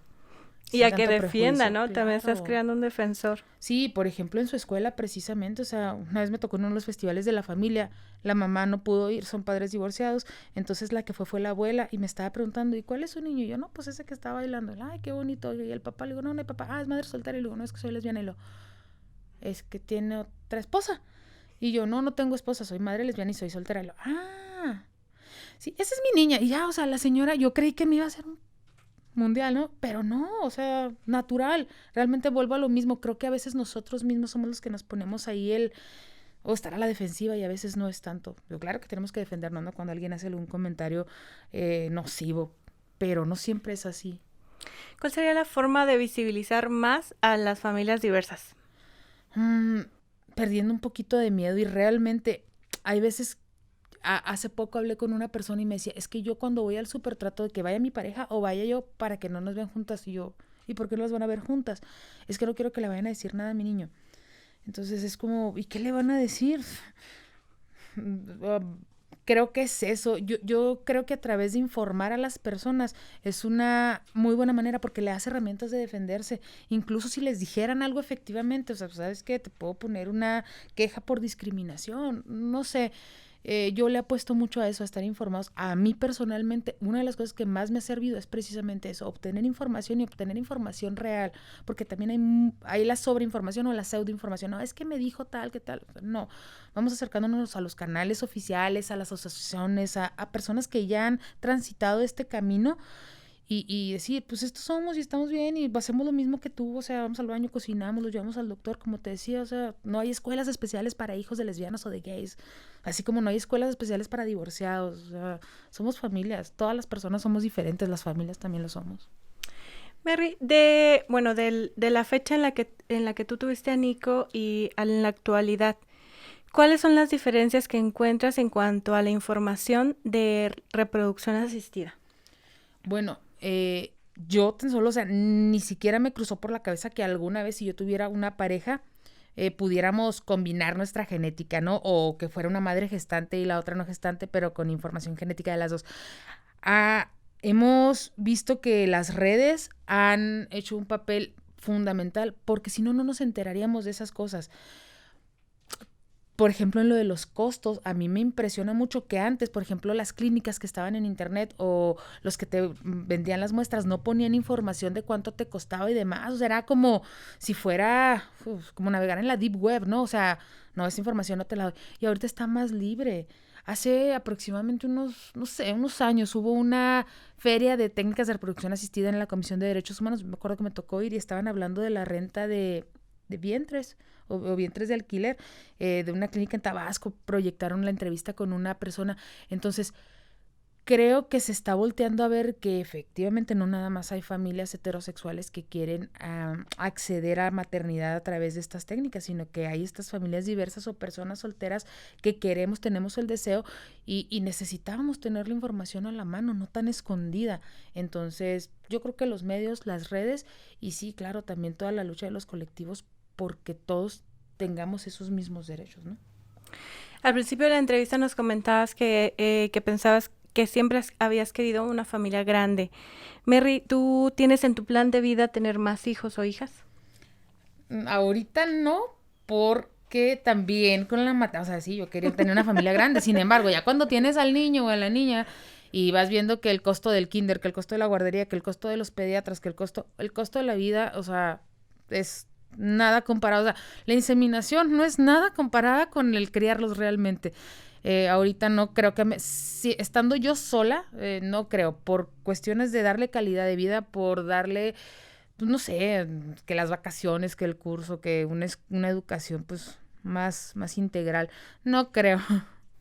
Y a que defienda, ¿no?
Claro.
También estás creando un defensor.
Sí, por ejemplo, en su escuela precisamente, o sea, una vez me tocó en uno de los festivales de la familia, la mamá no pudo ir, son padres divorciados, entonces la que fue la abuela y me estaba preguntando, ¿y cuál es su niño? Y yo, no, pues ese que está bailando. Ay, qué bonito. Y el papá, le digo, no hay papá. Es madre soltera. Y le digo, no, es que soy lesbiana. Y lo, es que tiene otra esposa. Y yo, no tengo esposa, soy madre lesbiana y soy soltera. Y lo, sí, esa es mi niña. Y ya, o sea, la señora, yo creí que me iba a hacer un mundial, ¿no? Pero no, o sea, natural. Realmente vuelvo a lo mismo. Creo que a veces nosotros mismos somos los que nos ponemos ahí o estar a la defensiva y a veces no es tanto. Pero claro que tenemos que defendernos, ¿no? Cuando alguien hace algún comentario nocivo, pero no siempre es así.
¿Cuál sería la forma de visibilizar más a las familias diversas?
Perdiendo un poquito de miedo y realmente hay veces... Hace poco hablé con una persona y me decía, es que yo cuando voy al súper trato de que vaya mi pareja o vaya yo para que no nos vean juntas. Y yo, ¿y por qué no las van a ver juntas? Es que no quiero que le vayan a decir nada a mi niño. Entonces es como, ¿y qué le van a decir? Creo que es eso. Yo creo que a través de informar a las personas es una muy buena manera porque le hace herramientas de defenderse. Incluso si les dijeran algo efectivamente, o sea, ¿sabes qué? Te puedo poner una queja por discriminación, no sé. Yo le apuesto mucho a eso, a estar informados. A mí personalmente, una de las cosas que más me ha servido es precisamente eso, obtener información y obtener información real, porque también hay la sobreinformación o la pseudoinformación. No, es que me dijo tal, que tal. No, vamos acercándonos a los canales oficiales, a las asociaciones, a personas que ya han transitado este camino y decir, pues estos somos y estamos bien y hacemos lo mismo que tú, o sea, vamos al baño, cocinamos, los llevamos al doctor, como te decía, o sea, no hay escuelas especiales para hijos de lesbianas o de gays, así como no hay escuelas especiales para divorciados, o sea, somos familias, todas las personas somos diferentes, las familias también lo somos.
Mary, de la fecha en la que tú tuviste a Nico y en la actualidad, ¿cuáles son las diferencias que encuentras en cuanto a la información de reproducción asistida?
Bueno, yo tan solo, o sea, ni siquiera me cruzó por la cabeza que alguna vez si yo tuviera una pareja, pudiéramos combinar nuestra genética, ¿no? O que fuera una madre gestante y la otra no gestante, pero con información genética de las dos. Hemos visto que las redes han hecho un papel fundamental, porque si no, no nos enteraríamos de esas cosas. Por ejemplo, en lo de los costos, a mí me impresiona mucho que antes, por ejemplo, las clínicas que estaban en internet o los que te vendían las muestras no ponían información de cuánto te costaba y demás. O sea, era como si fuera como navegar en la deep web, ¿no? O sea, no, esa información no te la doy. Y ahorita está más libre. Hace aproximadamente unos años hubo una feria de técnicas de reproducción asistida en la Comisión de Derechos Humanos. Me acuerdo que me tocó ir y estaban hablando de la renta de vientres o vientres de alquiler de una clínica en Tabasco. Proyectaron la entrevista con una persona. Entonces, creo que se está volteando a ver que efectivamente no nada más hay familias heterosexuales que quieren acceder a maternidad a través de estas técnicas, sino que hay estas familias diversas o personas solteras que tenemos el deseo y necesitábamos tener la información a la mano, no tan escondida. Entonces, yo creo que los medios, las redes y sí, claro, también toda la lucha de los colectivos porque todos tengamos esos mismos derechos, ¿no?
Al principio de la entrevista nos comentabas que pensabas que siempre habías querido una familia grande. Mary, ¿tú tienes en tu plan de vida tener más hijos o hijas?
Ahorita no, porque también con o sea, sí, yo quería tener una familia grande. Sin embargo, ya cuando tienes al niño o a la niña y vas viendo que el costo del kinder, que el costo de la guardería, que el costo de los pediatras, que el costo de la vida, o sea, es nada comparado. O sea, la inseminación no es nada comparada con el criarlos realmente. Ahorita no creo que estando yo sola, no creo, por cuestiones de darle calidad de vida, por darle, pues no sé, que las vacaciones, que el curso, que una educación pues más integral, no creo.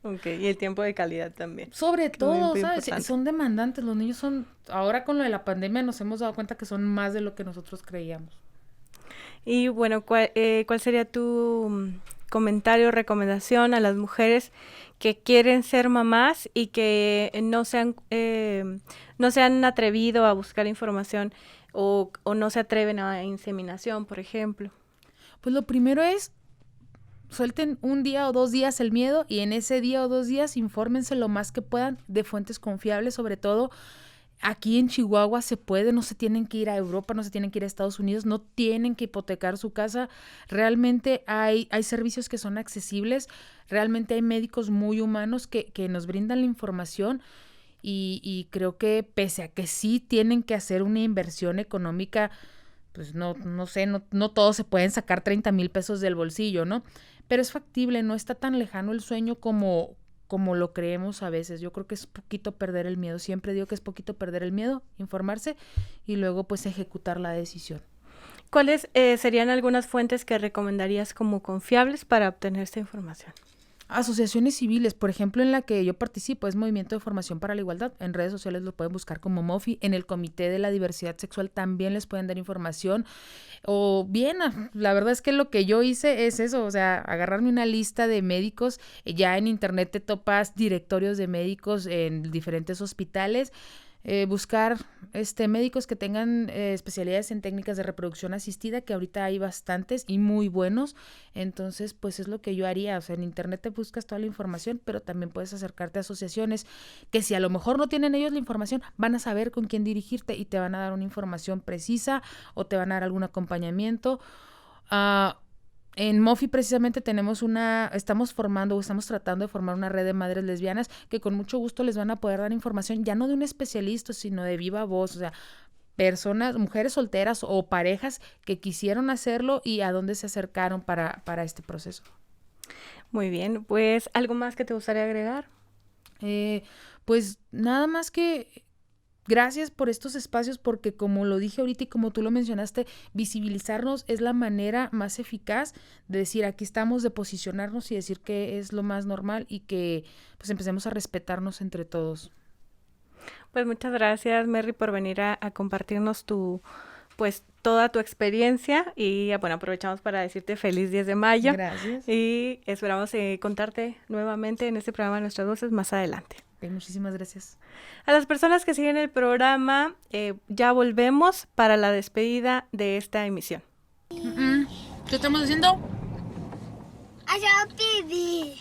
Ok, y el tiempo de calidad también.
Sobre todo,
muy
¿sabes?
importante.
Son demandantes, los niños ahora con lo de la pandemia nos hemos dado cuenta que son más de lo que nosotros creíamos.
Y bueno, ¿cuál sería tu comentario o recomendación a las mujeres que quieren ser mamás y que no se han atrevido a buscar información o no se atreven a inseminación, por ejemplo?
Pues lo primero es, suelten un día o 2 días el miedo y en ese día o 2 días infórmense lo más que puedan de fuentes confiables, sobre todo. Aquí en Chihuahua se puede, no se tienen que ir a Europa, no se tienen que ir a Estados Unidos, no tienen que hipotecar su casa. Realmente hay servicios que son accesibles, realmente hay médicos muy humanos que nos brindan la información y creo que pese a que sí tienen que hacer una inversión económica, pues no sé, no todos se pueden sacar 30,000 pesos del bolsillo, ¿no? Pero es factible, no está tan lejano el sueño como lo creemos a veces. Yo creo que es poquito perder el miedo. Siempre digo que es poquito perder el miedo, informarse y luego pues ejecutar la decisión.
¿Cuáles serían algunas fuentes que recomendarías como confiables para obtener esta información?
Asociaciones civiles, por ejemplo, en la que yo participo, es Movimiento de Formación para la Igualdad. En redes sociales lo pueden buscar como MOFI. En el Comité de la Diversidad Sexual también les pueden dar información. O bien, la verdad es que lo que yo hice es eso, o sea, agarrarme una lista de médicos. Ya en internet te topas directorios de médicos en diferentes hospitales. Buscar médicos que tengan especialidades en técnicas de reproducción asistida, que ahorita hay bastantes y muy buenos. Entonces, pues es lo que yo haría. O sea, en internet te buscas toda la información, pero también puedes acercarte a asociaciones que si a lo mejor no tienen ellos la información, van a saber con quién dirigirte y te van a dar una información precisa o te van a dar algún acompañamiento. En MOFI precisamente estamos tratando de formar una red de madres lesbianas que con mucho gusto les van a poder dar información, ya no de un especialista, sino de viva voz, o sea, personas, mujeres solteras o parejas que quisieron hacerlo y a dónde se acercaron para este proceso.
Muy bien, pues, ¿algo más que te gustaría agregar?
Pues nada más que gracias por estos espacios, porque como lo dije ahorita y como tú lo mencionaste, visibilizarnos es la manera más eficaz de decir aquí estamos, de posicionarnos y decir que es lo más normal y que pues empecemos a respetarnos entre todos.
Pues muchas gracias, Merry, por venir a compartirnos toda tu experiencia y bueno, aprovechamos para decirte feliz 10 de mayo.
Gracias.
Y esperamos contarte nuevamente en este programa Nuestras Voces más adelante.
Muchísimas gracias.
A las personas que siguen el programa, ya volvemos para la despedida de esta emisión.
¿Qué estamos haciendo?
Allá pidi.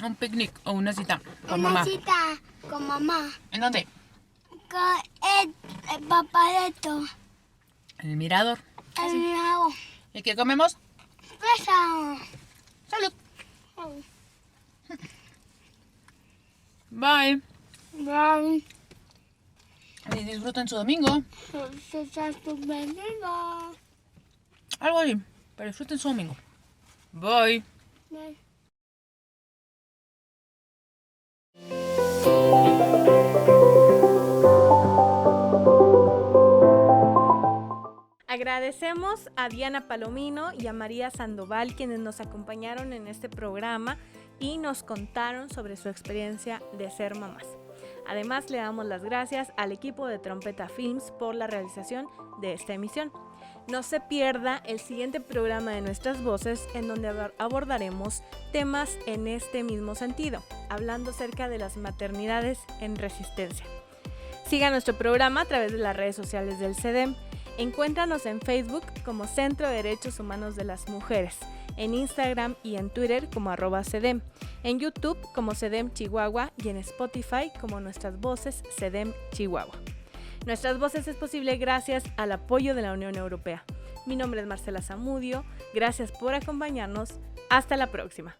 Un picnic o una cita con
Una
mamá.
cita con mamá.
¿En dónde?
Con el papareto.
En el mirador.
El lago.
¿Y qué comemos?
Pesa.
Salud. Bye.
Bye.
Y disfruten su domingo. Algo así. Pero disfruten su domingo. Bye.
Bye.
Agradecemos a Diana Palomino y a María Sandoval, quienes nos acompañaron en este programa y nos contaron sobre su experiencia de ser mamás. Además, le damos las gracias al equipo de Trompeta Films por la realización de esta emisión. No se pierda el siguiente programa de Nuestras Voces, en donde abordaremos temas en este mismo sentido, hablando acerca de las maternidades en resistencia. Siga nuestro programa a través de las redes sociales del CEDEM. Encuéntranos en Facebook como Centro de Derechos Humanos de las Mujeres, en Instagram y en Twitter como @CEDEM, en YouTube como CEDEM Chihuahua y en Spotify como Nuestras Voces CEDEM Chihuahua. Nuestras Voces es posible gracias al apoyo de la Unión Europea. Mi nombre es Marcela Zamudio, gracias por acompañarnos, hasta la próxima.